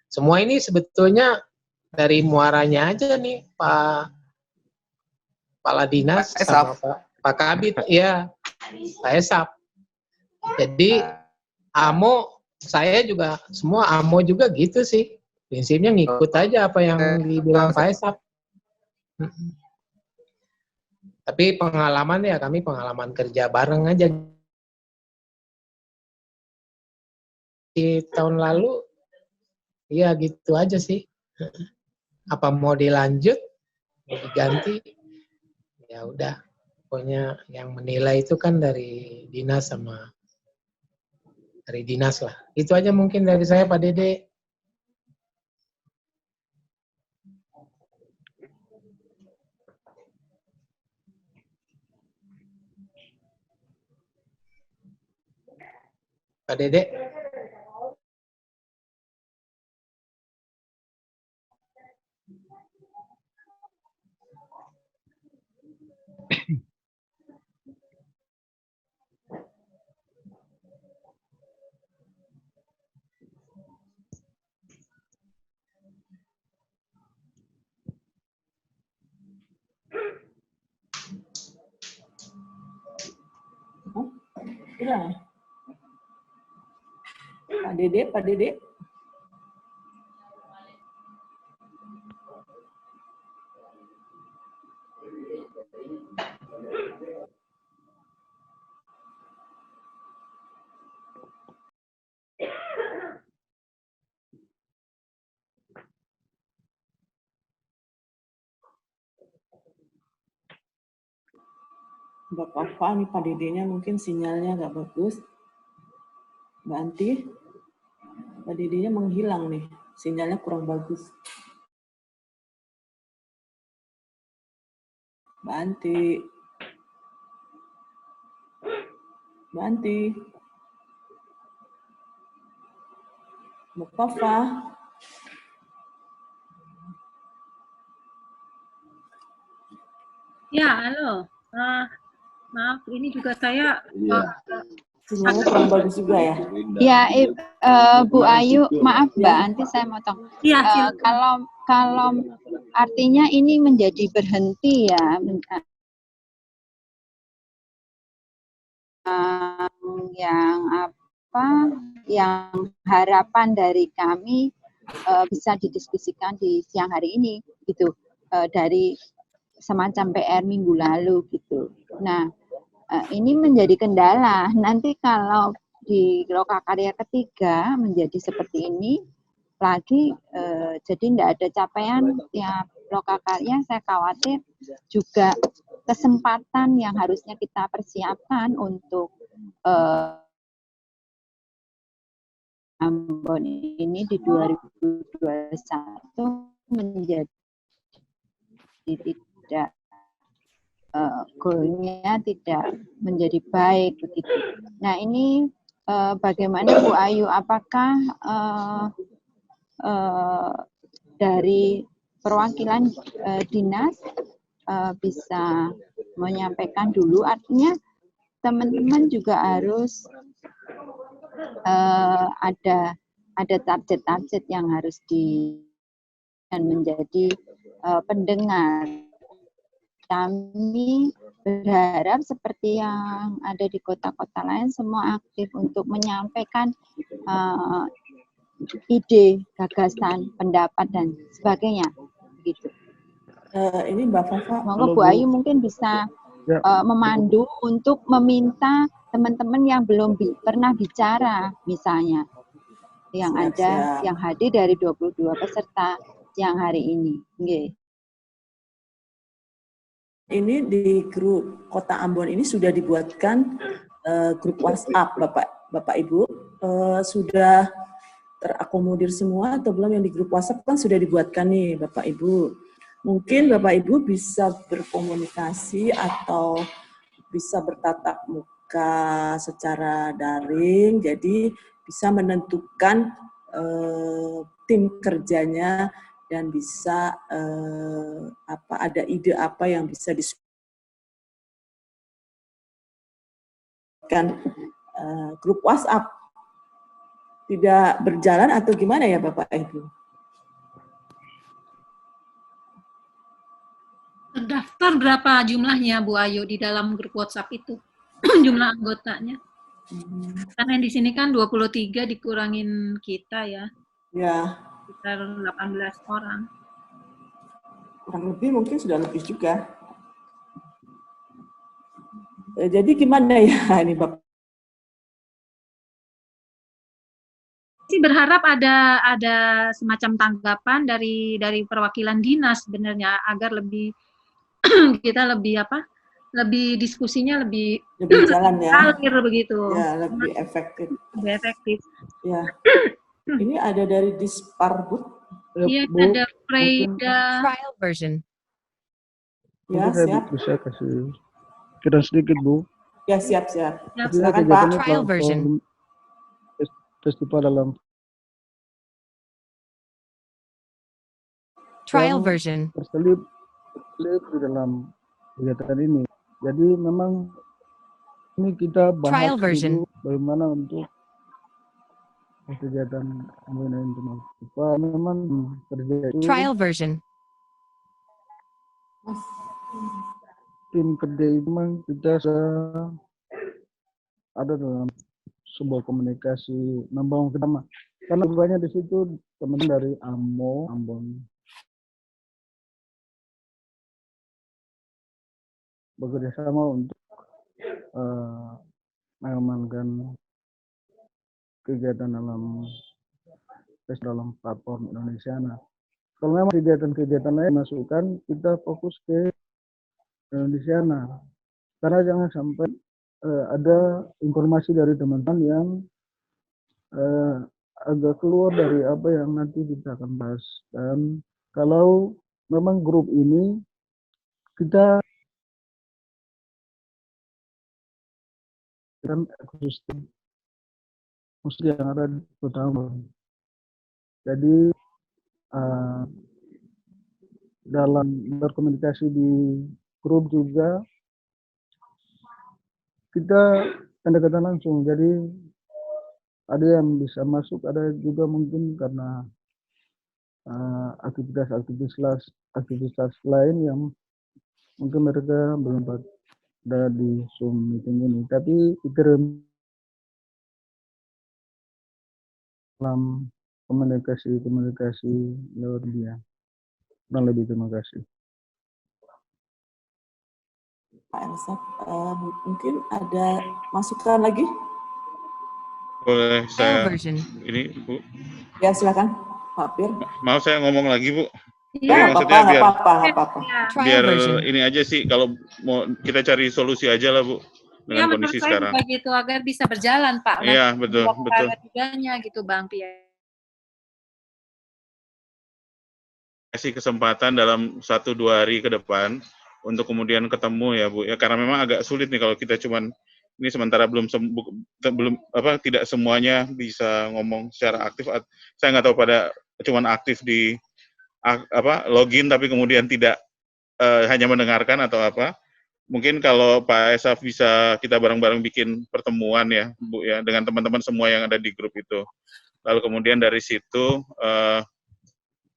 Semua ini sebetulnya dari muaranya aja nih, Pak Kepala Dinas sama Pak Kabid, ya Pak Esap. Jadi AMO, saya juga, semua AMO juga gitu sih. Prinsipnya ngikut aja apa yang dibilang Pak Esap. Tapi pengalaman ya, kami pengalaman kerja bareng aja. Di tahun lalu, ya gitu aja sih. Apa mau dilanjut, mau diganti, ya udah. Pokoknya yang menilai itu kan dari dinas sama dari dinas lah. Itu aja mungkin dari saya, Pak Dede. Pak Dede. Ya. Pak Dede, Pak Dede. Mbak Papa, nih Pak Dedenya mungkin sinyalnya nggak bagus. Mbak Anti, Pak Dedenya menghilang nih, sinyalnya kurang bagus. Mbak Anti. Mbak Anti. Mbak Papa. Ya, halo. Maaf, ini juga saya sinyalnya kurang bagus juga ya. Ya, Bu Ayu, maaf Mbak Anti, saya motong. Iya, kalau artinya ini menjadi berhenti ya, yang harapan dari kami bisa didiskusikan di siang hari ini gitu, dari semacam PR minggu lalu gitu. Nah, ini menjadi kendala. Nanti kalau di lokakarya ketiga menjadi seperti ini lagi, jadi tidak ada capaian ya lokakarya. Saya khawatir juga kesempatan yang harusnya kita persiapkan untuk Ambon ini di 2021 menjadi tidak goalnya tidak menjadi baik begitu. Nah ini bagaimana Bu Ayu? Apakah dari perwakilan dinas bisa menyampaikan dulu? Artinya teman-teman juga harus ada target-target yang harus dan menjadi pendengar. Kami berharap seperti yang ada di kota-kota lain semua aktif untuk menyampaikan ide, gagasan, pendapat dan sebagainya. Gitu. Ini Mbak Fafa. Monggo Bu Ayu mungkin bisa memandu untuk meminta teman-teman yang belum pernah bicara misalnya yang ada yang hadir dari 22 peserta yang hari ini. Okay. Ini di grup Kota Ambon ini sudah dibuatkan grup WhatsApp, Bapak Ibu. Sudah terakomodir semua atau belum? Yang di grup WhatsApp kan sudah dibuatkan nih Bapak Ibu. Mungkin Bapak Ibu bisa berkomunikasi atau bisa bertatap muka secara daring, jadi bisa menentukan tim kerjanya dan bisa ada ide apa yang bisa disebutkan grup WhatsApp tidak berjalan atau gimana ya Bapak Ibu? Terdaftar berapa jumlahnya Bu Ayu di dalam grup WhatsApp itu? Jumlah anggotanya? Karena di sini kan 23 dikurangin kita ya. Ya. Sekitar 18 orang. Kurang lebih mungkin sudah lebih juga. Jadi gimana ya ini Bapak? Sih berharap ada semacam tanggapan dari perwakilan dinas sebenarnya agar lebih kita lebih lebih diskusinya lebih jalan ya. Alir begitu. Ya, lebih efektif. Lebih efektif. Ya. Ini ada dari Disparbud. Iya, ada Freda. Trial version. Ya, siap. Bisa kasih kita sedikit, Bu. Ya, siap. Silakan, Pak. Trial version. Festival dalam trial version terselip di dalam kegiatan ini. Jadi memang ini kita bahas trial version dulu bagaimana untuk kegiatan internasional. Supaya memang kerja itu trial version tim kerja itu memang kita ada dalam sebuah komunikasi membangun kerjasama. Karena banyak di situ teman dari Ambon bekerja sama untuk mengamankan kegiatan dalam platform Indonesia. Nah, kalau memang kegiatan-kegiatan lain masukkan, kita fokus ke Indonesia. Nah, karena jangan sampai ada informasi dari teman-teman yang agak keluar dari apa yang nanti kita akan bahas. Dan kalau memang grup ini kita kan ekosistem mesti yang ada di pertama. Jadi dalam berkomunikasi di grup juga kita pendekatan langsung. Jadi ada yang bisa masuk, ada juga mungkin karena aktivitas lain yang mungkin mereka belum ada di Zoom meeting ini. Tapi kirim dalam komunikasi lewat dia. Kurang lebih, terima kasih. Pak Elsa, mungkin ada masukan lagi? Boleh saya version. Ini Bu. Ya, silakan Pak Pir. Mau saya ngomong lagi Bu? Ya, maksudnya nggak apa-apa. Biar ini aja sih, kalau mau kita cari solusi aja lah Bu dengan Ya, kondisi menurut saya sekarang. begitu agar bisa berjalan Pak. Iya, betul. Tiganya gitu Bang Pia. Kasih kesempatan dalam 1-2 hari ke depan untuk kemudian ketemu ya Bu ya, karena memang agak sulit nih kalau kita cuman ini sementara tidak semuanya bisa ngomong secara aktif. Saya nggak tahu pada cuman aktif di login tapi kemudian tidak hanya mendengarkan atau apa. Mungkin kalau Pak Esaf bisa kita bareng-bareng bikin pertemuan ya Bu ya dengan teman-teman semua yang ada di grup itu. Lalu kemudian dari situ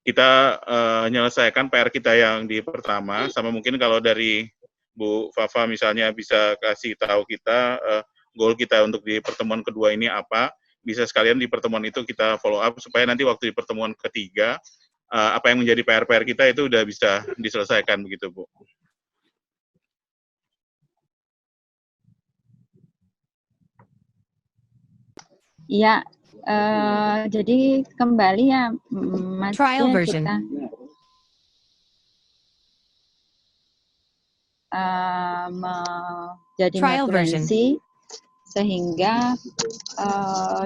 kita menyelesaikan PR kita yang di pertama, sama mungkin kalau dari Bu Fafa misalnya bisa kasih tahu kita goal kita untuk di pertemuan kedua ini apa, bisa sekalian di pertemuan itu kita follow up supaya nanti waktu di pertemuan ketiga apa yang menjadi PR-PR kita itu udah bisa diselesaikan begitu Bu. Iya. Jadi kembali ya Mas trial ya, version. kita jadi referensi sehingga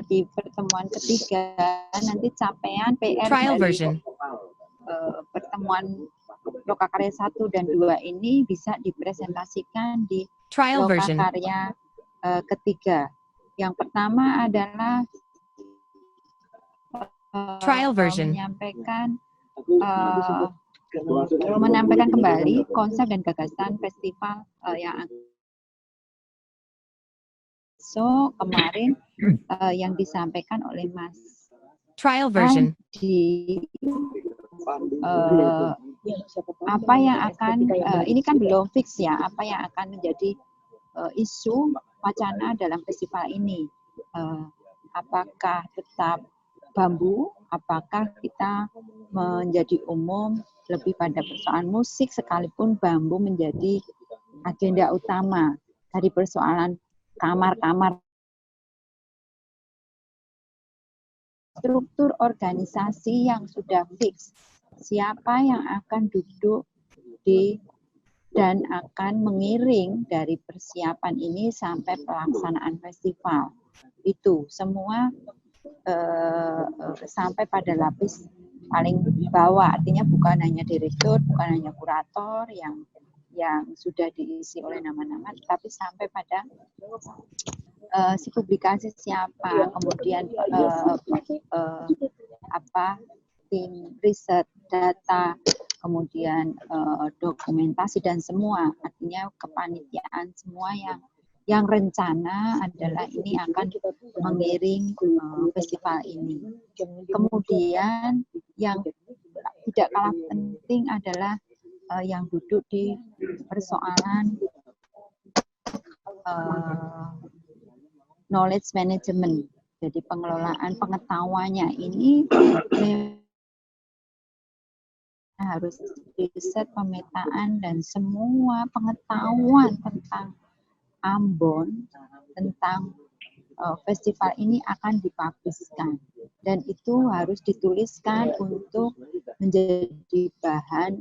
di pertemuan ketiga nanti capaian PR trial dari version. Pertemuan Lokakarya 1 dan 2 ini bisa dipresentasikan di trial version. Lokakarya ketiga. Yang pertama adalah trial version. Menampilkan kembali konsep dan gagasan festival yang termasuk kemarin yang disampaikan oleh Mas Trial version. di apa yang akan ini kan belum fix ya, apa yang akan menjadi isu wacana dalam festival ini. Apakah tetap bambu, apakah kita menjadi umum lebih pada persoalan musik sekalipun bambu menjadi agenda utama dari persoalan kamar-kamar. Struktur organisasi yang sudah fix, siapa yang akan duduk di dan akan mengiring dari persiapan ini sampai pelaksanaan festival. Itu semua sampai pada lapis paling bawah, artinya bukan hanya direktur, bukan hanya kurator yang sudah diisi oleh nama-nama, tapi sampai pada si publikasi siapa, kemudian tim riset, data, kemudian dokumentasi dan semua, artinya kepanitiaan semua yang rencana adalah ini akan mengiring festival ini. Kemudian yang tidak kalah penting adalah yang duduk di persoalan knowledge management, jadi pengelolaan pengetahuannya ini harus riset, pemetaan, dan semua pengetahuan tentang Ambon, tentang festival ini akan dipubliskan, dan itu harus dituliskan untuk menjadi bahan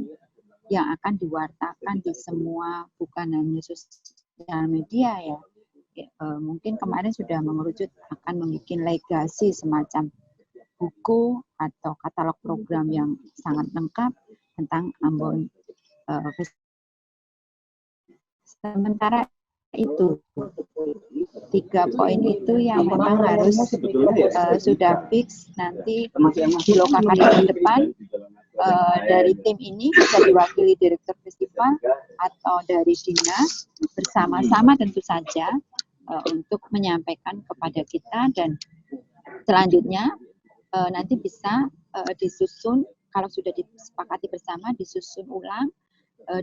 yang akan diwartakan di semua, bukan hanya sosial media ya. Mungkin kemarin sudah mengerucut akan membuat legasi semacam buku atau katalog program yang sangat lengkap tentang Ambon. Sementara itu 3 poin itu yang memang harus sudah fix nanti di Lokakarya ke depan. Dari tim ini bisa diwakili direktur festival atau dari dinas bersama-sama tentu saja untuk menyampaikan kepada kita, dan selanjutnya nanti bisa disusun, kalau sudah disepakati bersama, disusun ulang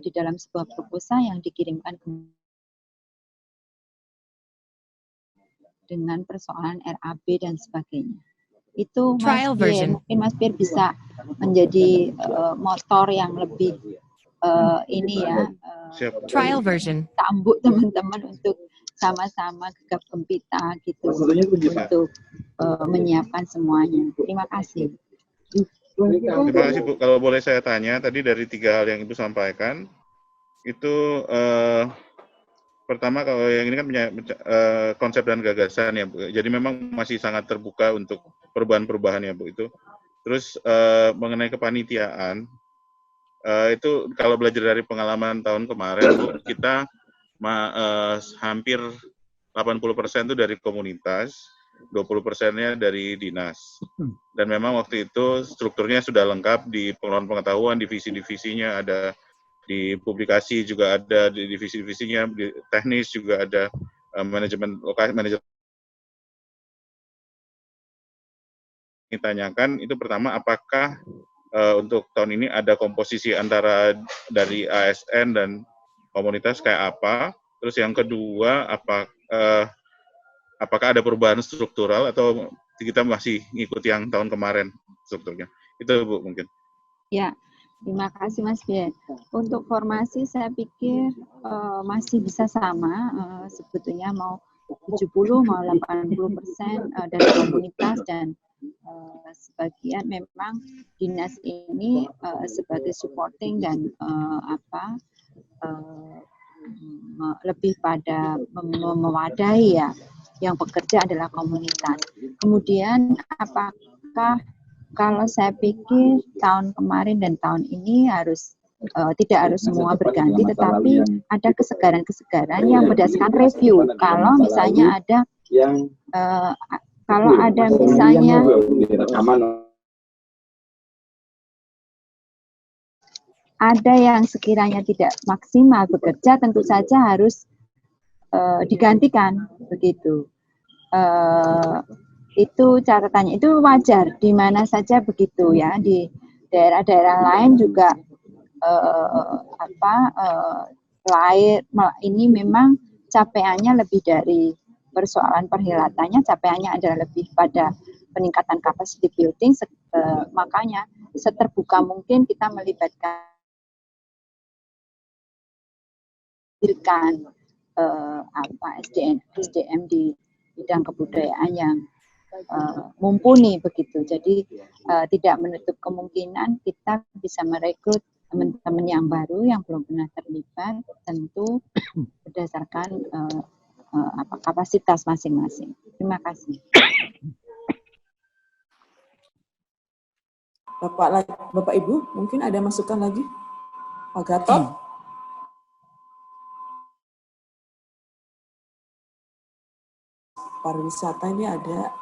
di dalam sebuah proposal yang dikirimkan dengan persoalan RAB dan sebagainya. Itu Mas Pierre, mungkin Mas Pierre bisa menjadi motor yang lebih ini ya, trial version, tambuk teman-teman untuk sama-sama gegap gempita gitu untuk menyiapkan semuanya. Terima kasih. Terima kasih Bu. Kalau boleh saya tanya, tadi dari 3 hal yang Ibu sampaikan, itu pertama kalau yang ini kan konsep dan gagasan ya Bu. Jadi memang masih sangat terbuka untuk perubahan-perubahan ya Bu itu. Terus mengenai kepanitiaan, itu kalau belajar dari pengalaman tahun kemarin Bu, kita hampir 80% itu dari komunitas, 20%-nya dari dinas. Dan memang waktu itu strukturnya sudah lengkap di pengelolaan pengetahuan, divisi-divisinya ada, di publikasi juga ada, di divisi-divisinya, di teknis juga ada, manajemen lokasi, manajemen. Ditanyakan itu pertama, apakah untuk tahun ini ada komposisi antara dari ASN dan komunitas kayak apa? Terus yang kedua, apakah ada perubahan struktural atau kita masih ngikut yang tahun kemarin strukturnya? Itu Bu mungkin. Ya, terima kasih Mas Pierre. Untuk formasi saya pikir masih bisa sama, sebetulnya mau 70, mau 80% dari komunitas, dan sebagian memang dinas ini sebagai supporting dan lebih pada mewadahi ya, yang bekerja adalah komunitas. Kemudian apakah, kalau saya pikir tahun kemarin dan tahun ini harus tidak harus semua berganti, tetapi ada kesegaran-kesegaran yang berdasarkan review. Kalau misalnya ada misalnya ada yang sekiranya tidak maksimal bekerja, tentu saja harus digantikan begitu. itu catatannya itu wajar di mana saja begitu ya, di daerah-daerah lain juga ini memang capaiannya lebih dari persoalan perhelatannya, capaiannya adalah lebih pada peningkatan capacity building, makanya seterbuka mungkin kita melibatkan SDM di bidang kebudayaan yang mumpuni begitu. Jadi tidak menutup kemungkinan kita bisa merekrut teman-teman yang baru yang belum pernah terlibat, tentu berdasarkan kapasitas masing-masing. Terima kasih. Bapak Ibu, mungkin ada masukan lagi? Pak Gatot? Pariwisata ini ada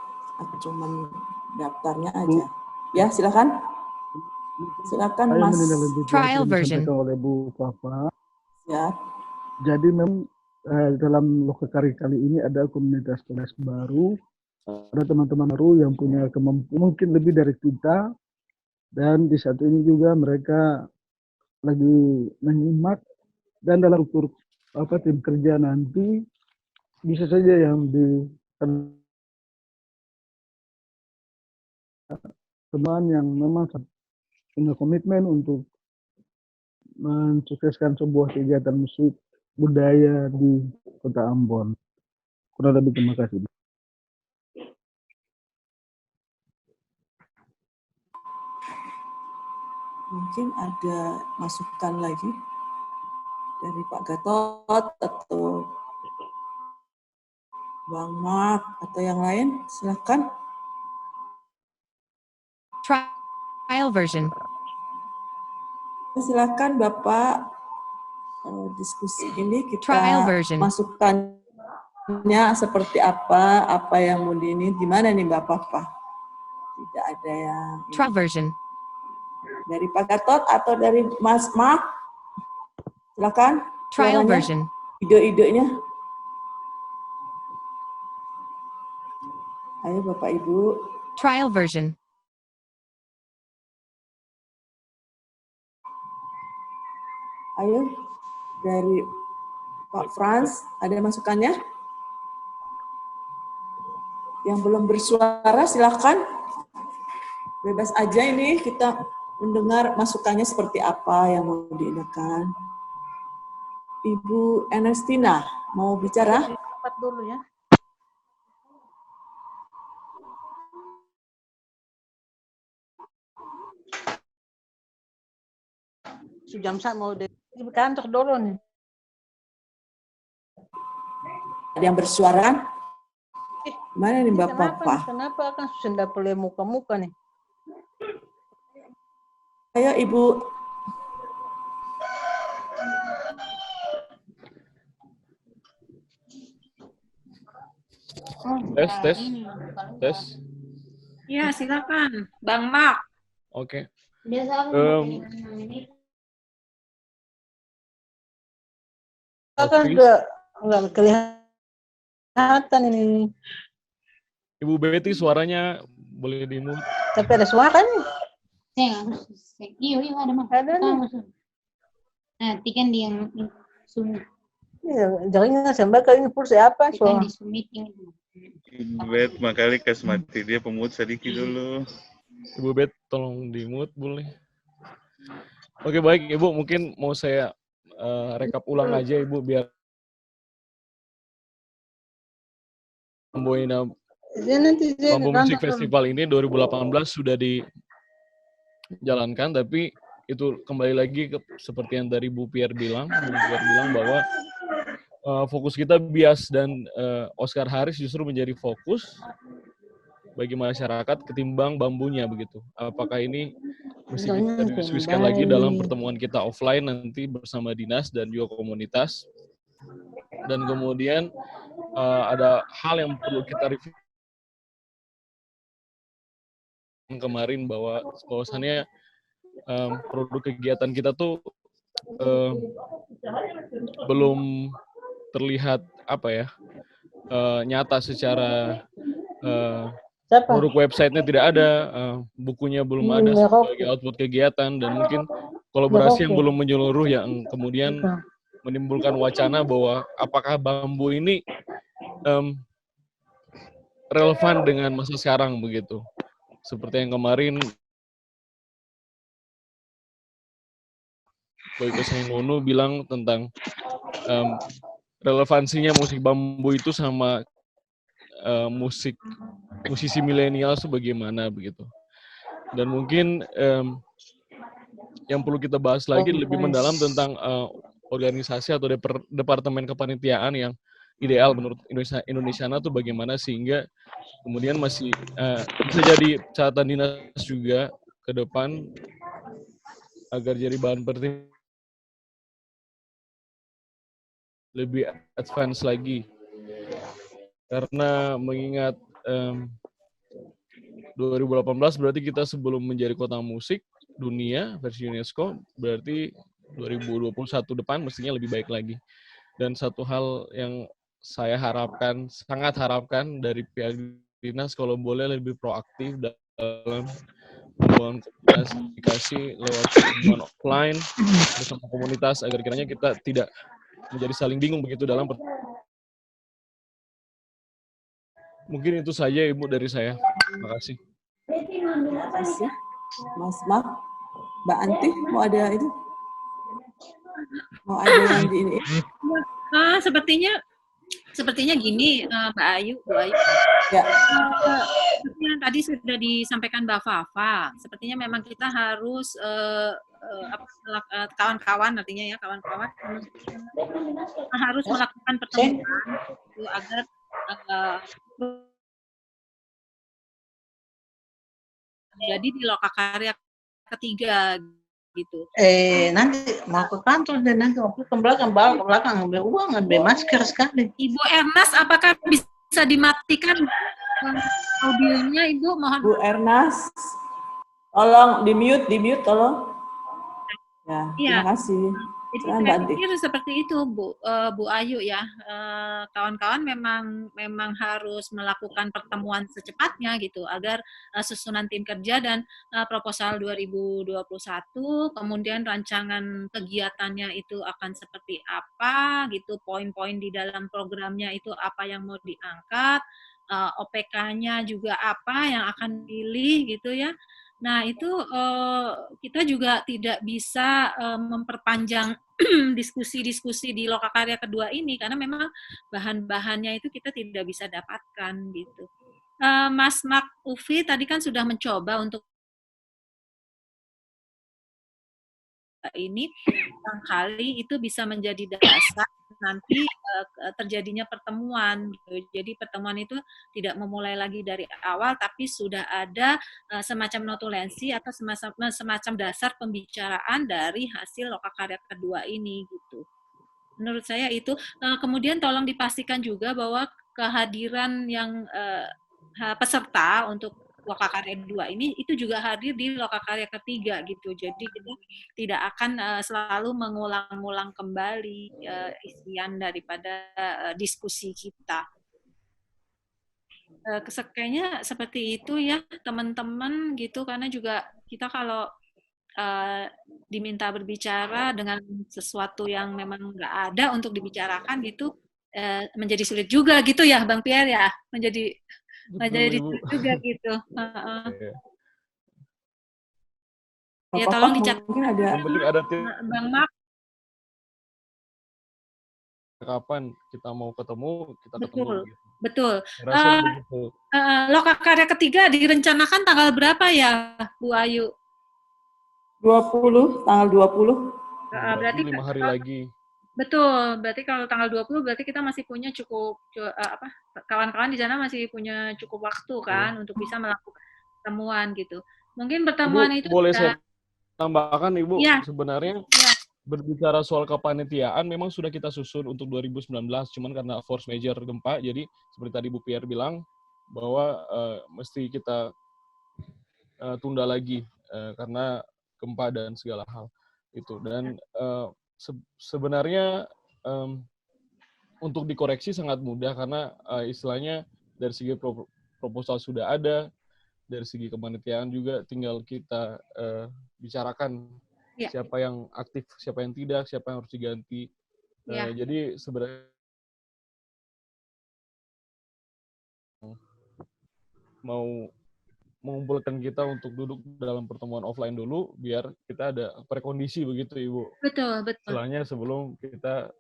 cuman daftarnya aja. Ya, silakan. Silakan Mas. Trial version. Oleh Bu Fafa. Ya. Jadi memang dalam Lokakari kali ini ada komunitas kelas baru, ada teman-teman baru yang punya kemampuan mungkin lebih dari kita, dan di saat ini juga mereka lagi menyimak, dan dalam struktur tim kerja nanti bisa saja yang di teman yang memang punya komitmen untuk mensukseskan sebuah kegiatan musik budaya di Kota Ambon. Kurang lebih terima kasih. Mungkin ada masukan lagi dari Pak Gatot atau Bang Mark atau yang lain, silakan. Trial version. Silakan Bapak, diskusi ini kita masukannya seperti apa yang mau ini, gimana nih Bapak? Tidak ada yang trial version. Dari Pak Gatot atau dari Mas Mark, silakan. Trial version. Ide-idenya. Ayo Bapak Ibu. Trial version. Ayo, dari Pak Frans, ada masukannya? Yang belum bersuara, silakan. Bebas aja ini, kita mendengar masukannya seperti apa yang mau diingatkan. Ibu Ernestina, mau bicara? Cepat dulu ya. Jam saat mau di kantor dulu nih. Ada yang bersuara? Mana nih Bapak? Kenapa kan sudah boleh muka-muka nih? Ayo Ibu. Tes. Ya, silakan. Bang Mark. Oke. Kan nggak kelihatan ini. Ibu Betty suaranya boleh di-mute. Tapi ada suara nih. Iya ada mah. Ada nih. Nanti kan dia yang Zoom. Iya, jaringan sampai kali ini pulsa apa? Kan di Zoom meeting. Ibu Bet, makanya kasih mati dia pemut sedikit dulu. Ibu Bet, tolong di-mute boleh. Oke, baik Ibu, mungkin mau saya rekap ulang aja Ibu biar Amboina Bambu Musik Festival ini 2018 sudah dijalankan, tapi itu kembali lagi seperti yang dari Bu Pierre bilang bahwa fokus kita bias dan Oscar Harris justru menjadi fokus bagi masyarakat ketimbang bambunya begitu. Apakah ini mesti kita diskusikan lagi dalam pertemuan kita offline nanti bersama dinas dan juga komunitas. Dan kemudian ada hal yang perlu kita review kemarin bahwasannya produk kegiatan kita tuh belum terlihat nyata secara Siapa? produk websitenya tidak ada, bukunya belum ada sebagai output kegiatan, dan mungkin kolaborasi yang belum menyeluruh yang kemudian menimbulkan wacana bahwa apakah bambu ini relevan dengan masa sekarang begitu. Seperti yang kemarin Boyko Sainono bilang tentang relevansinya musik bambu itu sama musisi milenial sebagaimana begitu. Dan mungkin yang perlu kita bahas lagi lebih mendalam tentang organisasi atau departemen kepanitiaan yang ideal menurut Indonesiana itu bagaimana, sehingga kemudian masih bisa jadi catatan dinas juga ke depan agar jadi bahan pertimbangan lebih advance lagi. Karena mengingat 2018 berarti kita sebelum menjadi kota musik dunia versi UNESCO, berarti 2021 depan mestinya lebih baik lagi. Dan satu hal yang saya harapkan, sangat harapkan dari pihak dinas, kalau boleh lebih proaktif dalam membangun komunikasi lewat pertemuan offline bersama komunitas, agar kiranya kita tidak menjadi saling bingung begitu dalam mungkin itu saja Ibu dari saya. Terima kasih. Terima kasih. Mas Mak, Mbak Anti mau ada itu? Mau ada yang di ini? Sepertinya gini, Mbak Ayu, Bu Ayu. Ya. Seperti yang tadi sudah disampaikan Mbak Fafa, sepertinya memang kita harus kawan-kawan, artinya ya kawan-kawan harus melakukan pertemuan itu agar jadi di Lokakarya ketiga gitu. Nanti mau ke kantor dan nanti waktu ke belakang ambil uang, ambil masker sekali. Ibu Ernest, apakah bisa dimatikan audionya, Ibu? Mohon. Bu Ernest, tolong di mute tolong. Ya, terima kasih. Jadi saya pikir seperti itu, Bu Ayu ya. Kawan-kawan memang harus melakukan pertemuan secepatnya gitu agar susunan tim kerja dan proposal 2021, kemudian rancangan kegiatannya itu akan seperti apa gitu, poin-poin di dalam programnya itu apa yang mau diangkat, OPK-nya juga apa yang akan dipilih gitu ya. Nah, itu kita juga tidak bisa memperpanjang diskusi-diskusi di Lokakarya kedua ini, karena memang bahan-bahannya itu kita tidak bisa dapatkan, gitu. Mas Mak Ufi tadi kan sudah mencoba untuk ini, barangkali itu bisa menjadi dasar nanti terjadinya pertemuan. Jadi pertemuan itu tidak memulai lagi dari awal, tapi sudah ada semacam notulensi atau semacam dasar pembicaraan dari hasil Lokakarya kedua ini gitu. Menurut saya itu. Kemudian tolong dipastikan juga bahwa kehadiran yang peserta untuk Lokakarya 2 ini itu juga hadir di Lokakarya ketiga gitu. Jadi kita tidak akan selalu mengulang-ulang kembali isian daripada diskusi kita. Kayaknya seperti itu ya teman-teman gitu, karena juga kita kalau diminta berbicara dengan sesuatu yang memang nggak ada untuk dibicarakan gitu, menjadi sulit juga gitu ya Bang Pierre ya, menjadi sulit juga gitu. Ya tolong dicatat. Mungkin ada Bang Mak. Kapan kita mau ketemu, kita ketemu. Gitu. Betul. Lokakarya ketiga direncanakan tanggal berapa ya, Bu Ayu? 20, tanggal 20. Berarti 5 hari lagi. Betul, berarti kalau tanggal 20 berarti kita masih punya cukup kawan-kawan di sana masih punya cukup waktu kan untuk bisa melakukan pertemuan gitu. Mungkin pertemuan Ibu, itu boleh saya tambahkan Ibu, ya. Sebenarnya berbicara soal kepanitiaan memang sudah kita susun untuk 2019, cuman karena force major gempa, jadi seperti tadi Bu Pierre bilang bahwa mesti kita tunda lagi karena gempa dan segala hal itu. Dan sebenarnya untuk dikoreksi sangat mudah karena istilahnya dari segi proposal sudah ada, dari segi kepanitiaan juga tinggal kita bicarakan siapa yang aktif, siapa yang tidak, siapa yang harus diganti. Jadi sebenarnya mau mengumpulkan kita untuk duduk dalam pertemuan offline dulu biar kita ada prekondisi begitu Ibu. Betul. Istilahnya sebelum kita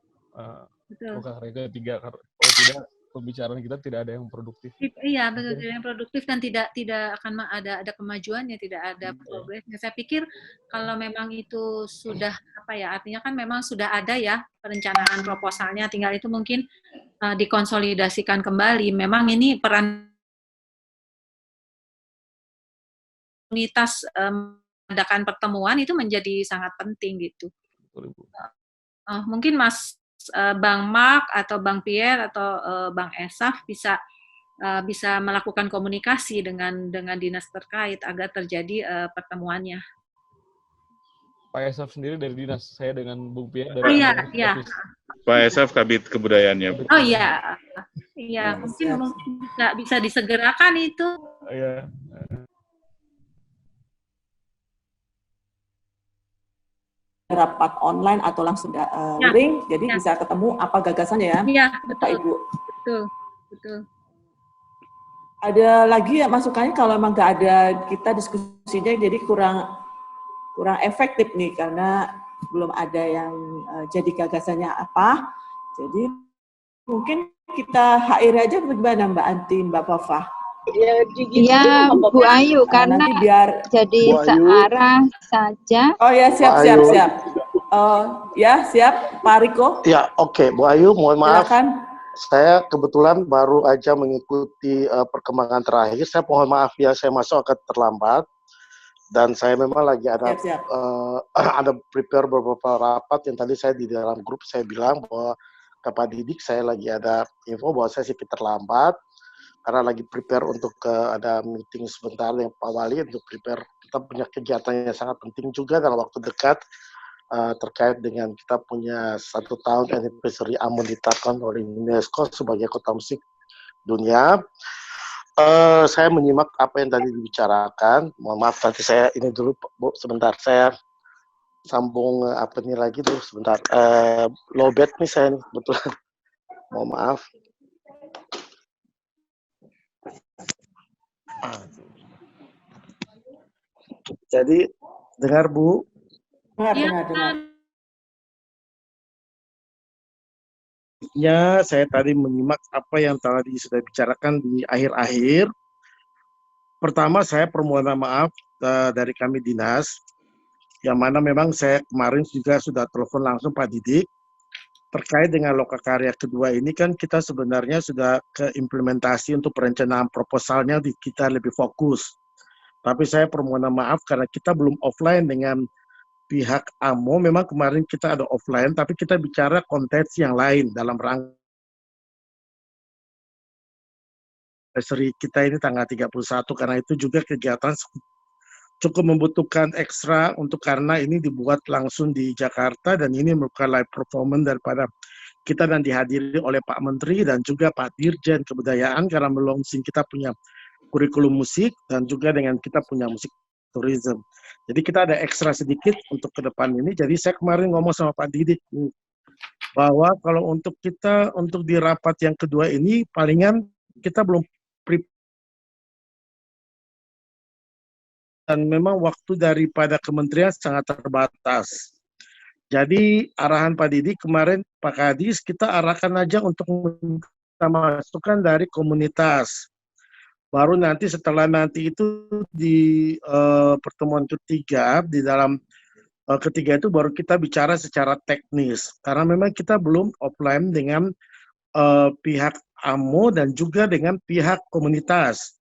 Rega 3, kalau tidak pembicaraan kita tidak ada yang produktif. Iya, betul, tidak yang produktif dan tidak akan ada kemajuannya, tidak ada progresnya. Saya pikir kalau memang itu sudah artinya kan memang sudah ada ya perencanaan proposalnya, tinggal itu mungkin dikonsolidasikan kembali. Memang ini peran komunitas mengadakan pertemuan itu menjadi sangat penting gitu. Mungkin Mas Bang Mark atau Bang Pierre atau Bang Esaf bisa melakukan komunikasi dengan dinas terkait agar terjadi pertemuannya. Pak Esaf sendiri dari dinas, saya dengan Bung Pierre dari Iya. Pak Esaf Kabid Kebudayaannya. Oh iya, mungkin bisa disegerakan itu. Iya. Rapat online atau langsung link, jadi bisa ketemu apa gagasannya ya. Iya, Pak Ibu. Betul. Ada lagi ya masukannya kalau memang nggak ada kita diskusinya jadi kurang efektif nih karena belum ada yang jadi gagasannya apa. Jadi mungkin kita HR aja bagaimana Mbak Anti, Mbak Fafa? Iya, Bu Ayu, karena nanti biar jadi searah saja. Oh ya, siap. Siap, Pak Riko. Ya, oke, Bu Ayu, mohon maaf. Silakan. Saya kebetulan baru aja mengikuti perkembangan terakhir. Saya mohon maaf ya, saya masuk agak terlambat. Dan saya memang lagi ada ada prepare beberapa rapat yang tadi saya di dalam grup saya bilang bahwa ke Pak Didik saya lagi ada info bahwa saya sedikit terlambat. Karena lagi prepare untuk ada meeting sebentar dengan Pak Wali untuk prepare. Kita punya kegiatan yang sangat penting juga dalam waktu dekat terkait dengan kita punya 1 tahun anniversary Ambon ditetapkan oleh UNESCO sebagai kota musik dunia. Saya menyimak apa yang tadi dibicarakan. Mohon maaf nanti saya ini dulu Bu, sebentar saya sambung apa ini lagi dulu sebentar. Lowbat nih saya nih kebetulan. Mohon maaf. Jadi dengar Bu? Dengar. Ya, saya tadi menyimak apa yang tadi sudah bicarakan di akhir-akhir. Pertama, saya permohonan maaf dari kami dinas, yang mana memang saya kemarin juga sudah telepon langsung Pak Didik. Terkait dengan Lokakarya kedua ini kan kita sebenarnya sudah ke implementasi untuk perencanaan proposalnya kita lebih fokus. Tapi saya permohonan maaf karena kita belum offline dengan pihak AMO. Memang kemarin kita ada offline, tapi kita bicara konteks yang lain dalam rangka seri kita ini tanggal 31, karena itu juga kegiatan cukup membutuhkan ekstra karena ini dibuat langsung di Jakarta dan ini merupakan live performance daripada kita dan dihadiri oleh Pak Menteri dan juga Pak Dirjen Kebudayaan karena melunching kita punya kurikulum musik dan juga dengan kita punya musik tourism. Jadi kita ada ekstra sedikit untuk ke depan ini. Jadi saya kemarin ngomong sama Pak Didik bahwa kalau untuk kita untuk di rapat yang kedua ini palingan kita belum dan memang waktu daripada kementerian sangat terbatas. Jadi arahan Pak Didik kemarin Pak Kadis kita arahkan aja untuk kita masukkan dari komunitas. Baru nanti setelah nanti itu di pertemuan ketiga di dalam ketiga itu baru kita bicara secara teknis karena memang kita belum offline dengan pihak AMO dan juga dengan pihak komunitas.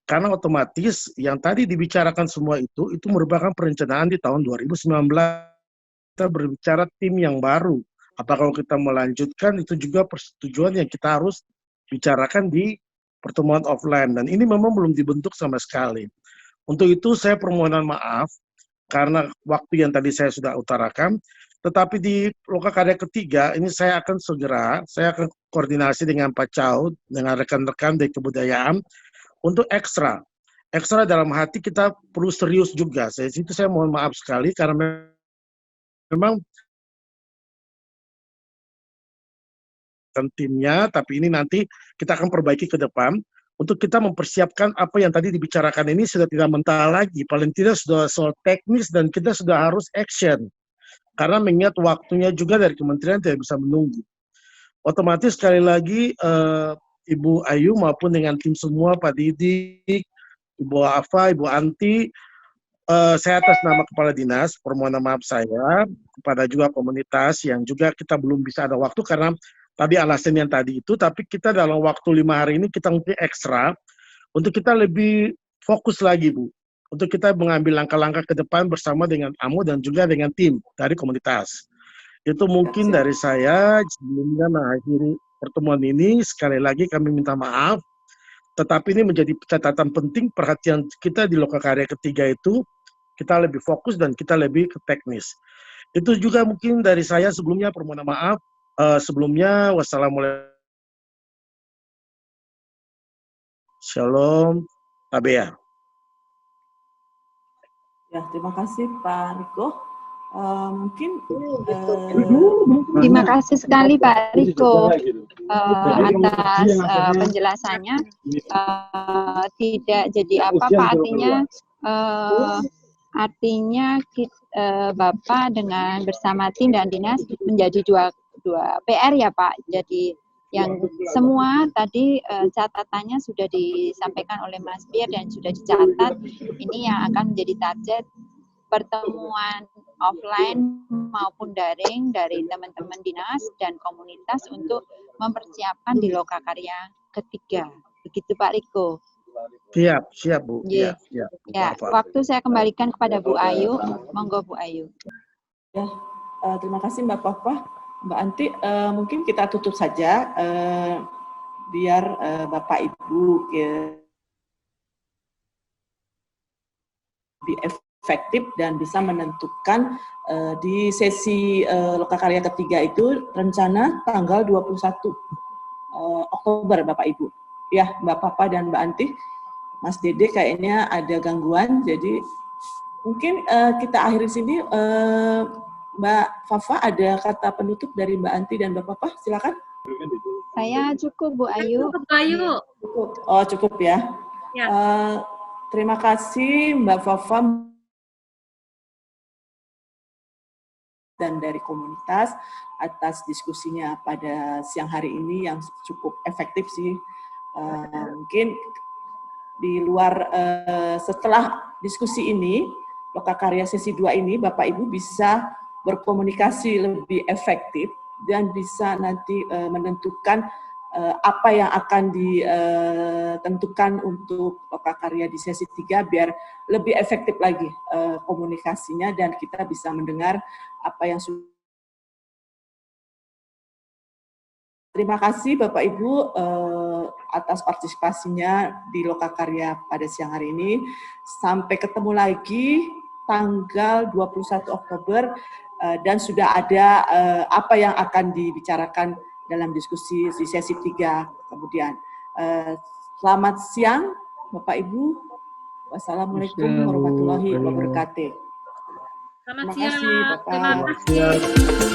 Karena otomatis yang tadi dibicarakan semua itu merupakan perencanaan di tahun 2019. Kita berbicara tim yang baru. Apakah kita melanjutkan itu juga persetujuan yang kita harus bicarakan di pertemuan offline. Dan ini memang belum dibentuk sama sekali. Untuk itu saya permohonan maaf karena waktu yang tadi saya sudah utarakan. Tetapi di lokakarya ketiga ini saya akan koordinasi dengan Pak Caud, dengan rekan-rekan dari kebudayaan untuk ekstra dalam hati kita perlu serius juga. Itu saya mohon maaf sekali karena memang timnya, tapi ini nanti kita akan perbaiki ke depan untuk kita mempersiapkan apa yang tadi dibicarakan ini sudah tidak mental lagi, paling tidak sudah soal teknis dan kita sudah harus action. Karena mengingat waktunya juga dari kementerian tidak bisa menunggu. Otomatis sekali lagi Ibu Ayu maupun dengan tim semua, Pak Didik, Ibu Afa, Ibu Anti, saya atas nama Kepala Dinas, permohonan maaf saya kepada juga komunitas yang juga kita belum bisa ada waktu karena tadi alasan yang tadi itu, tapi kita dalam waktu 5 hari ini kita mungkin ekstra untuk kita lebih fokus lagi, Bu. Untuk kita mengambil langkah-langkah ke depan bersama dengan AMO dan juga dengan tim dari komunitas. Itu mungkin dari saya sebelumnya mengakhiri pertemuan ini. Sekali lagi kami minta maaf, tetapi ini menjadi catatan penting perhatian kita di lokakarya ketiga itu, kita lebih fokus dan kita lebih ke teknis. Itu juga mungkin dari saya sebelumnya, permohonan maaf. Sebelumnya, wassalamualaikum. Shalom, Tabea. Ya, terima kasih Pak Riko. Mungkin terima kasih sekali Pak Riko atas penjelasannya. Tidak jadi apa-apa, artinya Bapak dengan bersama tim dan dinas menjadi dua PR ya Pak. Jadi yang semua tadi catatannya sudah disampaikan oleh Mas Pierre dan sudah dicatat. Ini yang akan menjadi target pertemuan offline maupun daring dari teman-teman dinas dan komunitas untuk mempersiapkan di lokakarya ketiga. Begitu Pak Riko. Siap Bu. Yeah. Ya, waktu saya kembalikan kepada Bu Ayu. Monggo Bu Ayu. Ya, terima kasih Mbak Papa. Mbak Anti, mungkin kita tutup saja biar Bapak Ibu lebih efektif dan bisa menentukan di sesi lokakarya ketiga itu rencana tanggal 21 Oktober Bapak Ibu. Ya, Mbak Papa dan Mbak Anti, Mas Dede kayaknya ada gangguan, jadi mungkin kita akhiri sini. Mbak Fafa, ada kata penutup dari Mbak Anti dan Mbak Papa, silakan. Saya cukup Bu Ayu. Cukup Bu Ayu. Oh cukup ya. Ya. Terima kasih Mbak Fafa dan dari komunitas atas diskusinya pada siang hari ini yang cukup efektif sih. Mungkin di luar setelah diskusi ini, lokakarya sesi 2 ini, Bapak Ibu bisa berkomunikasi lebih efektif dan bisa nanti menentukan apa yang akan ditentukan untuk lokakarya di sesi 3 biar lebih efektif lagi komunikasinya dan kita bisa mendengar apa yang sudah. Terima kasih Bapak Ibu atas partisipasinya di lokakarya pada siang hari ini. Sampai ketemu lagi tanggal 21 Oktober dan sudah ada apa yang akan dibicarakan dalam diskusi di sesi 3 kemudian. Selamat siang Bapak Ibu. Wassalamualaikum warahmatullahi wabarakatuh. Selamat Terima kasih Bapak. Terima kasih.